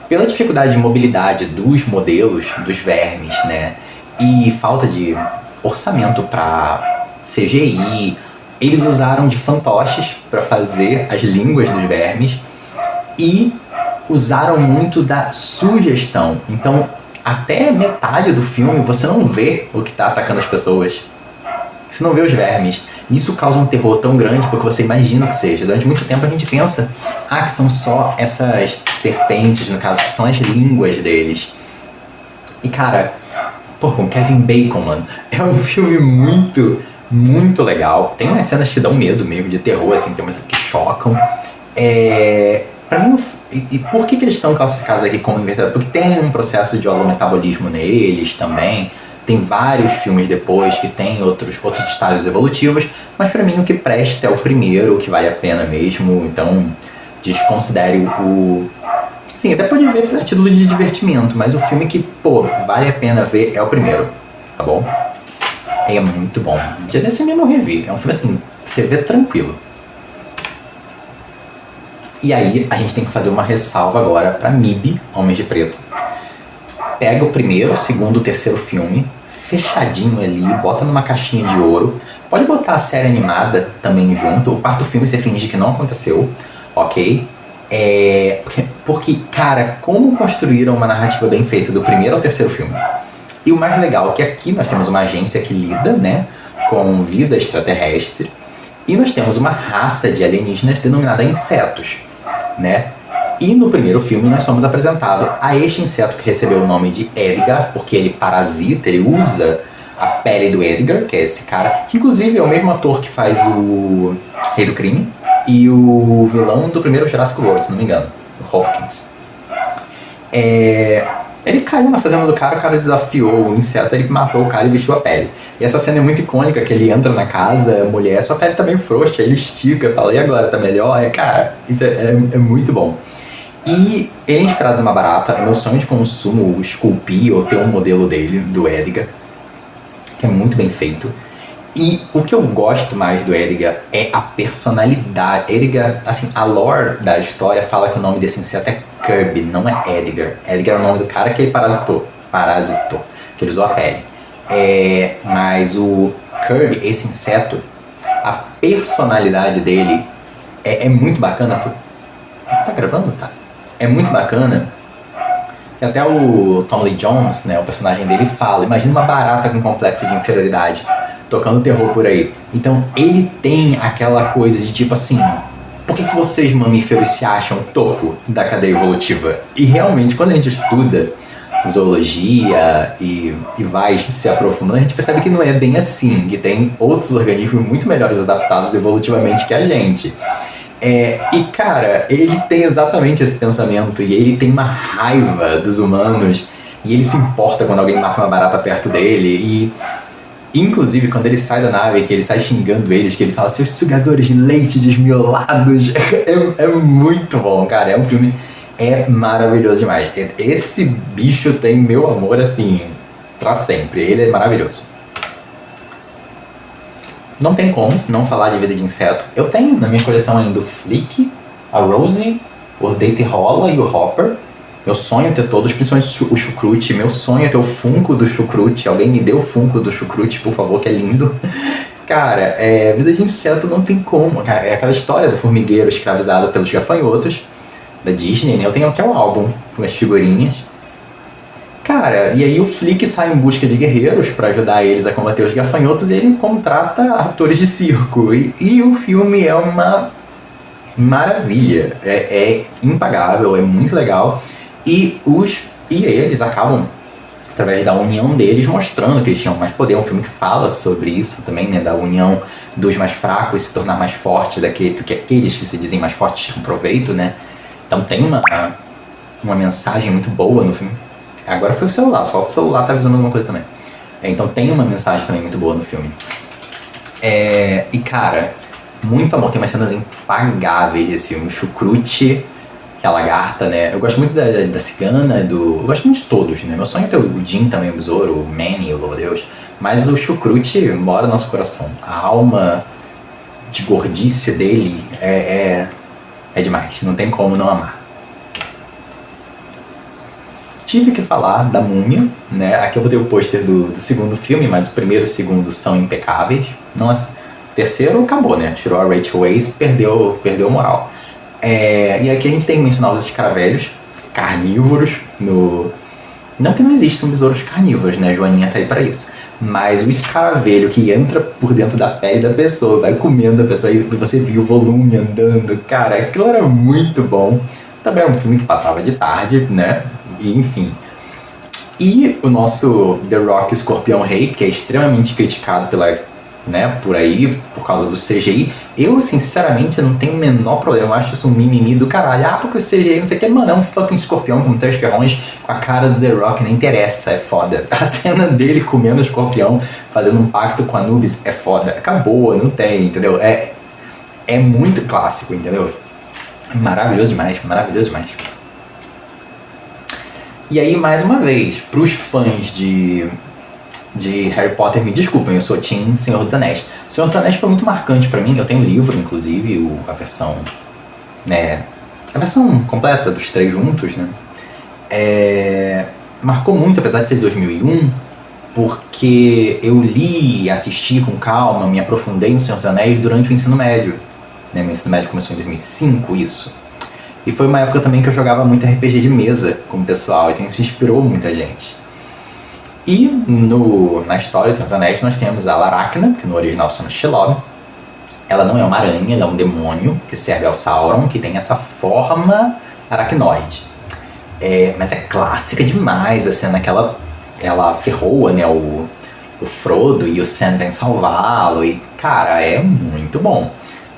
Pela dificuldade de mobilidade dos modelos dos vermes, né, e falta de orçamento para CGI, eles usaram de fantoches para fazer as línguas dos vermes e usaram muito da sugestão. Então, até metade do filme você não vê o que está atacando as pessoas. Você não vê os vermes. Isso causa um terror tão grande porque você imagina o que seja. Durante muito tempo a gente pensa que são só essas serpentes, no caso, que são as línguas deles. E cara, com Kevin Bacon, mano, é um filme muito legal. Tem umas cenas que dão medo mesmo, de terror, assim, tem umas que chocam. Pra mim, e por que eles estão classificados aqui como invertebrados? Porque tem um processo de holometabolismo neles também. Tem vários filmes depois que tem outros estágios evolutivos, mas pra mim o que presta é o primeiro, o que vale a pena mesmo. Então, desconsidere o... Sim, até pode ver a título de divertimento, mas o filme que, vale a pena ver é o primeiro, tá bom? É muito bom. Já até se mesmo rever. É um filme assim, você vê tranquilo. E aí, a gente tem que fazer uma ressalva agora pra MIB, Homens de Preto. Pega o primeiro, o segundo, o terceiro filme, fechadinho ali, bota numa caixinha de ouro. Pode botar a série animada também junto. O quarto filme você finge que não aconteceu, ok? Porque, cara, como construíram uma narrativa bem feita do primeiro ao terceiro filme. E o mais legal é que aqui nós temos uma agência que lida, né, com vida extraterrestre. E nós temos uma raça de alienígenas denominada insetos, né? E no primeiro filme nós somos apresentados a este inseto que recebeu o nome de Edgar, porque ele parasita, ele usa a pele do Edgar, que é esse cara, que inclusive é o mesmo ator que faz o Rei do Crime e o vilão do primeiro Jurassic World, se não me engano, o Hopkins. Ele caiu na fazenda do cara, o cara desafiou o inseto, ele matou o cara e vestiu a pele. E essa cena é muito icônica, que ele entra na casa, a mulher, sua pele tá bem frouxa, ele estica, fala, e agora, tá melhor? Cara, isso é muito bom. E ele é inspirado numa barata, é meu sonho de consumo esculpir ou ter um modelo dele, do Edgar, que é muito bem feito. E o que eu gosto mais do Edgar é a personalidade. Edgar, assim, a lore da história fala que o nome desse inseto é Kirby, não é Edgar. Edgar é o nome do cara que ele parasitou, que ele usou a pele. Mas o Kirby, esse inseto, a personalidade dele é muito bacana. Tá gravando? Tá. É muito bacana que até o Tom Lee Jones, né, o personagem dele, fala, imagina uma barata com complexo de inferioridade tocando terror por aí. Então ele tem aquela coisa de tipo assim, por que vocês mamíferos se acham topo da cadeia evolutiva? E realmente quando a gente estuda zoologia e vai se aprofundando, a gente percebe que não é bem assim, que tem outros organismos muito melhores adaptados evolutivamente que a gente. E cara, ele tem exatamente esse pensamento e ele tem uma raiva dos humanos e ele se importa quando alguém mata uma barata perto dele e Inclusive, quando ele sai da nave, que ele sai xingando eles, que ele fala, seus sugadores de leite desmiolados. É muito bom, cara. É um filme... É maravilhoso demais. Esse bicho tem meu amor, assim, pra sempre. Ele é maravilhoso. Não tem como não falar de Vida de Inseto. Eu tenho na minha coleção ainda o Flick, a Rosie, o Date Rola e o Hopper. Meu sonho é ter todos, principalmente o Chucrute. Meu sonho é ter o Funko do Chucrute. Alguém me dê o Funko do Chucrute, por favor, que é lindo. Cara, Vida de Inseto não tem como. É aquela história do formigueiro escravizado pelos gafanhotos da Disney, né? Eu tenho até um álbum com as figurinhas. Cara, e aí o Flick sai em busca de guerreiros para ajudar eles a combater os gafanhotos e ele contrata atores de circo. E o filme é uma maravilha. É impagável, é muito legal. E eles acabam, através da união deles, mostrando que eles tinham mais poder. É um filme que fala sobre isso também, né? Da união dos mais fracos se tornar mais forte do que aqueles que se dizem mais fortes com proveito, né? Então tem uma mensagem muito boa no filme. Agora foi o celular, só o celular tá avisando alguma coisa também. Então tem uma mensagem também muito boa no filme. E cara, muito amor, tem umas cenas impagáveis desse filme. O Chucrute, que é a lagarta, né? Eu gosto muito da cigana, eu gosto muito de todos, né? Meu sonho é ter o Jim também, o besouro, o Manny, o louva-a-Deus. Mas o Chucrute mora no nosso coração. A alma de gordice dele é demais, não tem como não amar. Tive que falar da Múmia, né? Aqui eu botei o pôster do segundo filme, mas o primeiro e o segundo são impecáveis. Nossa, o terceiro acabou, né? Tirou a Rachel Weisz, perdeu moral. E aqui a gente tem que mencionar os escravelhos carnívoros. Não que não existam besouros carnívoros, né? A Joaninha tá aí para isso. Mas o escaravelho que entra por dentro da pele da pessoa, vai comendo a pessoa, e você viu o volume andando, cara, aquilo era muito bom. Também é um filme que passava de tarde, né? E, enfim. E o nosso The Rock Escorpião Rei, que é extremamente criticado por aí, por causa do CGI. Eu, sinceramente, não tenho o menor problema. Eu acho isso um mimimi do caralho. Porque o CGI, não sei o que, mano, é um fucking escorpião com 3 ferrões com a cara do The Rock, nem interessa, é foda. A cena dele comendo o escorpião, fazendo um pacto com Anubis, é foda. Acabou, não tem, entendeu? É muito clássico, entendeu? Maravilhoso demais, maravilhoso demais. E aí, mais uma vez, pros fãs de Harry Potter, me desculpem, eu sou Team Senhor dos Anéis. Senhor dos Anéis foi muito marcante pra mim, eu tenho um livro, inclusive, a versão, né, a versão completa dos 3 juntos, né, marcou muito, apesar de ser de 2001, porque eu li, assisti com calma, me aprofundei no Senhor dos Anéis durante o ensino médio, né, meu ensino médio começou em 2005, isso. E foi uma época também que eu jogava muito RPG de mesa com o pessoal, então isso inspirou muita gente. E na história do Senhor dos Anéis nós temos a Laracna, que no original se chama Shelob. Ela não é uma aranha, ela é um demônio que serve ao Sauron, que tem essa forma aracnoide. Mas é clássica demais a cena que ela ferroa, né, o Frodo e o Sam vem salvá-lo. E, cara, é muito bom.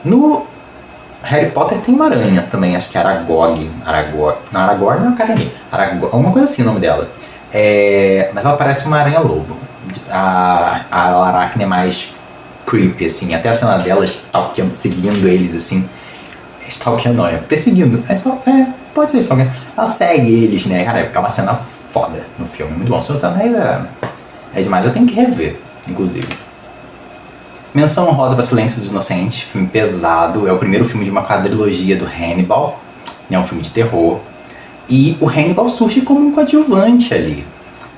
No Harry Potter tem uma aranha também, acho que é Aragog. Não, Aragorn não é uma academia. Alguma coisa assim o nome dela. Mas ela parece uma aranha-lobo. A Laracna é mais creepy, assim. Até a cena dela stalkeando, seguindo eles, assim. Stalkeando não, perseguindo. Pode ser stalkeando. Ela segue eles, né? Cara, é uma cena foda no filme. Muito bom. Senhor dos Anéis é demais. Eu tenho que rever, inclusive. Menção honrosa para Silêncio dos Inocentes. Filme pesado. É o primeiro filme de uma quadrilogia do Hannibal. É um filme de terror. E o Hannibal surge como um coadjuvante ali.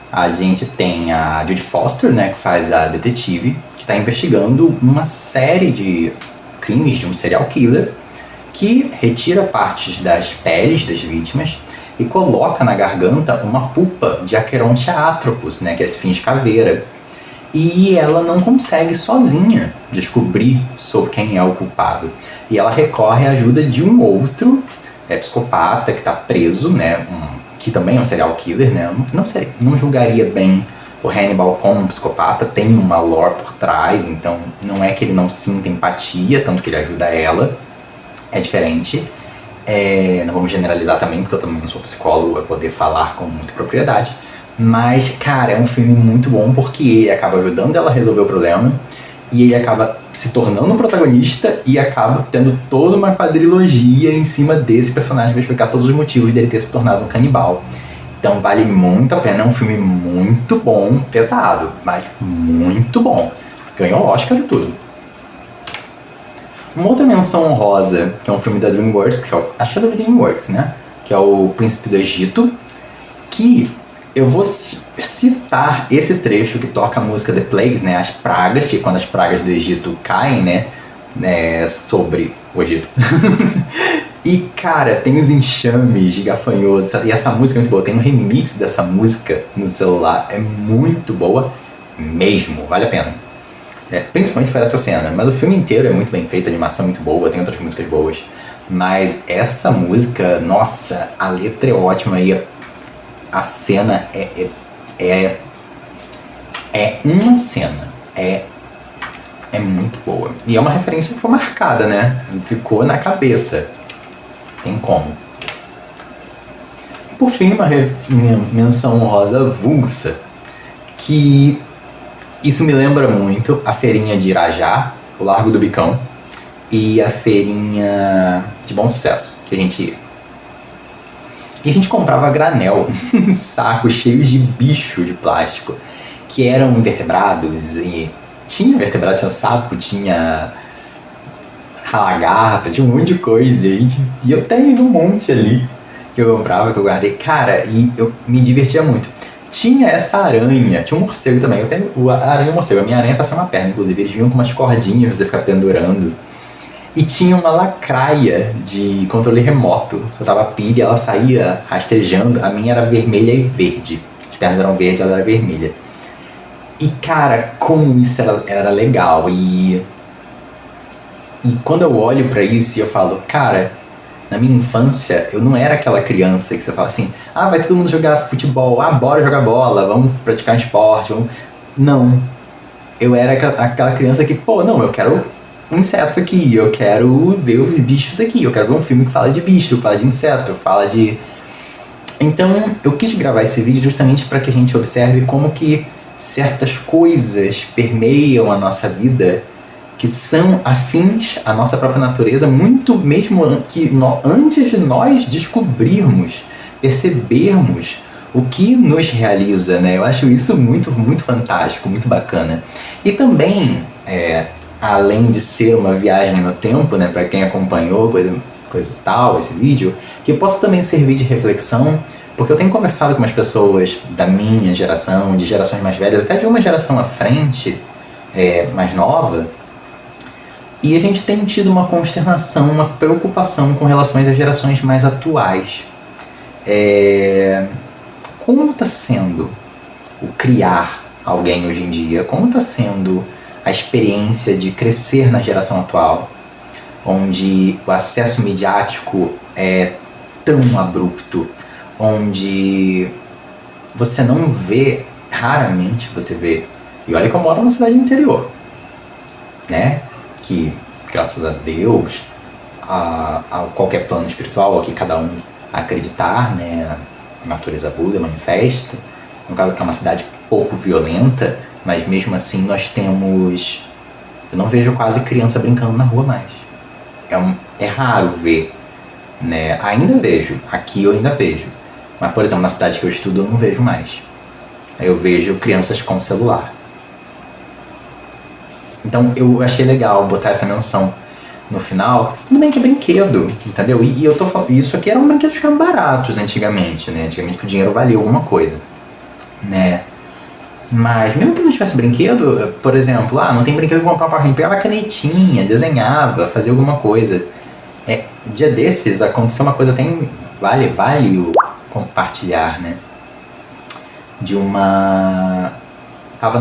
A gente tem a Jodie Foster, né, que faz a detetive, que está investigando uma série de crimes de um serial killer que retira partes das peles das vítimas e coloca na garganta uma pupa de Acherontia atropus, né, que é esse fim de caveira. E ela não consegue sozinha descobrir sobre quem é o culpado. E ela recorre à ajuda de um outro psicopata que está preso, né, que também é um serial killer, né, não julgaria bem o Hannibal como um psicopata, tem uma lore por trás, então não é que ele não sinta empatia, tanto que ele ajuda ela, é diferente. Não vamos generalizar também, porque eu também não sou psicólogo para poder falar com muita propriedade, Mas, cara, é um filme muito bom porque ele acaba ajudando ela a resolver o problema e ele acaba se tornando um protagonista e acaba tendo toda uma quadrilogia em cima desse personagem para explicar todos os motivos dele ter se tornado um canibal. Então vale muito a pena, é um filme muito bom, pesado, mas muito bom. Ganhou Oscar e tudo. Uma outra menção honrosa, que é um filme da DreamWorks, acho que é da DreamWorks, né? Que é o Príncipe do Egito, que eu vou citar esse trecho que toca a música The Plagues, né? As pragas, que quando as pragas do Egito caem, né? Sobre o Egito. E, cara, tem os enxames de gafanhotos, e essa música é muito boa. Tem um remix dessa música no celular, é muito boa mesmo, vale a pena. Principalmente por essa cena, mas o filme inteiro é muito bem feito, a animação é muito boa, tem outras músicas boas. Mas essa música, nossa, a letra é ótima e a cena é uma cena, é muito boa. E é uma referência que foi marcada, né? Ficou na cabeça. Tem como. Por fim, uma menção honrosa avulsa, que isso me lembra muito a feirinha de Irajá, o Largo do Bicão, e a feirinha de Bom Sucesso, que a gente ia. E a gente comprava granel, sacos cheios de bicho de plástico, que eram invertebrados, e tinha invertebrado, tinha sapo, tinha lagarto, tinha um monte de coisa, e eu tenho um monte ali que eu comprava, que eu guardei. Cara, e eu me divertia muito. Tinha essa aranha, tinha um morcego também, eu tenho a aranha e o morcego, a minha aranha tá sem uma perna, inclusive, eles vinham com umas cordinhas pra você ficar pendurando. E tinha uma lacraia de controle remoto, soltava pilha, ela saía rastejando, a minha era vermelha e verde, as pernas eram verdes, ela era vermelha. E cara, como isso era legal, e quando eu olho pra isso eu falo, cara, na minha infância eu não era aquela criança que você fala assim, vai todo mundo jogar futebol, bora jogar bola, vamos praticar esporte, vamos... Não, eu era aquela criança que, não, eu quero um inseto aqui, eu quero ver os bichos aqui, eu quero ver um filme que fala de bicho, fala de inseto, fala de... Então eu quis gravar esse vídeo justamente para que a gente observe como que certas coisas permeiam a nossa vida, que são afins à nossa própria natureza, muito mesmo que antes de nós descobrirmos, percebermos o que nos realiza, né? Eu acho isso muito, muito fantástico, muito bacana. E também, além de ser uma viagem no tempo, né, para quem acompanhou, coisa e tal, esse vídeo, que possa também servir de reflexão, porque eu tenho conversado com umas pessoas da minha geração, de gerações mais velhas, até de uma geração à frente, mais nova, e a gente tem tido uma consternação, uma preocupação com relações às gerações mais atuais. Como está sendo o criar alguém hoje em dia? Como está sendo a experiência de crescer na geração atual, onde o acesso midiático é tão abrupto, onde você não vê, raramente você vê, e olha que eu moro numa cidade interior, né? Que, graças a Deus, a qualquer plano espiritual, que cada um acreditar, né? A natureza Buda manifesta. No caso, é uma cidade pouco violenta, mas mesmo assim nós temos... Eu não vejo quase criança brincando na rua mais. É raro ver, né? Ainda vejo, aqui eu ainda vejo. Mas, por exemplo, na cidade que eu estudo eu não vejo mais. Eu vejo crianças com celular. Então eu achei legal botar essa menção no final. Tudo bem que é brinquedo, entendeu? E eu tô falando, isso aqui eram brinquedos que eram baratos antigamente, né? Antigamente que o dinheiro valia alguma coisa, né? Mas mesmo que não tivesse brinquedo, por exemplo, não tem brinquedo que comprar pra pegava canetinha, desenhava, fazia alguma coisa. Dia desses aconteceu uma coisa até vale o compartilhar, né? Tava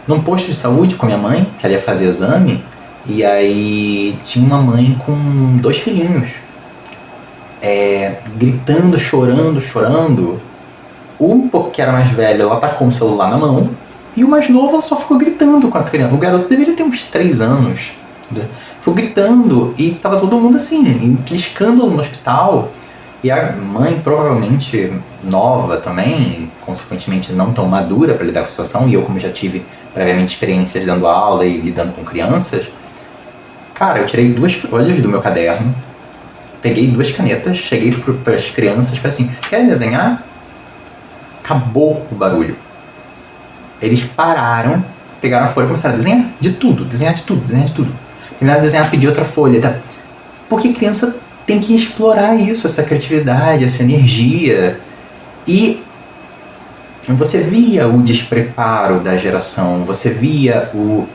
num posto de saúde com minha mãe, que ela ia fazer exame, e aí tinha uma mãe com 2 filhinhos, gritando, chorando. O que era mais velho, ela tá com o celular na mão, e o mais novo, ela só ficou gritando com a criança. O garoto deveria ter uns 3 anos, né? Ficou gritando, e tava todo mundo assim, que escândalo no hospital. E a mãe, provavelmente nova também, consequentemente não tão madura para lidar com a situação, e eu, como já tive previamente experiências dando aula e lidando com crianças, cara, eu tirei 2 folhas do meu caderno, peguei 2 canetas, cheguei para as crianças e falei assim: querem desenhar? Acabou o barulho. Eles pararam, pegaram a folha e começaram a desenhar de tudo, desenhar de tudo, desenhar de tudo. Terminaram de desenhar, pedir outra folha, tá? Porque criança tem que explorar isso, essa criatividade, essa energia. E você via o despreparo da geração, você via o...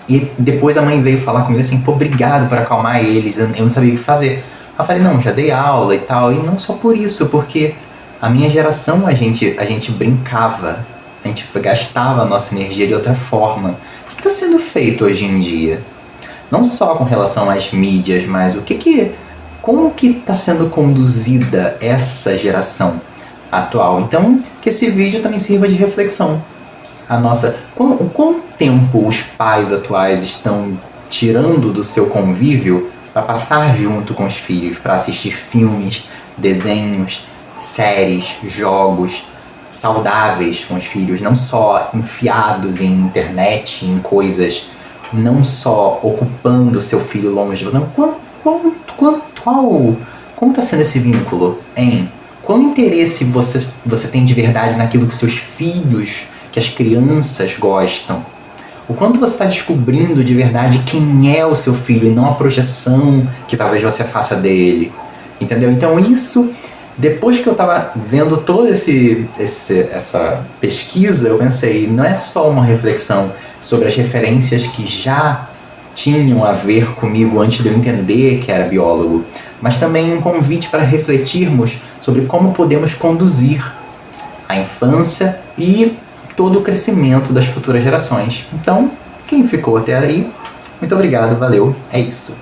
E depois a mãe veio falar comigo assim: pô, obrigado por acalmar eles, eu não sabia o que fazer. Eu falei: não, já dei aula e tal. E não só por isso, porque a minha geração a gente brincava, a gente gastava a nossa energia de outra forma. O que está sendo feito hoje em dia? Não só com relação às mídias, mas como que está sendo conduzida essa geração atual? Então, que esse vídeo também sirva de reflexão. O quão tempo os pais atuais estão tirando do seu convívio para passar junto com os filhos, para assistir filmes, desenhos, séries, jogos saudáveis com os filhos, não só enfiados em internet, em coisas, não só ocupando seu filho longe de você. Não, como está sendo esse vínculo, hein? Qual interesse você tem de verdade naquilo que seus filhos, que as crianças gostam? O quanto você está descobrindo de verdade quem é o seu filho e não a projeção que talvez você faça dele, entendeu? Então isso, depois que eu estava vendo toda essa pesquisa, eu pensei, não é só uma reflexão sobre as referências que já tinham a ver comigo antes de eu entender que era biólogo, mas também um convite para refletirmos sobre como podemos conduzir a infância e todo o crescimento das futuras gerações. Então, quem ficou até aí, muito obrigado, valeu, é isso.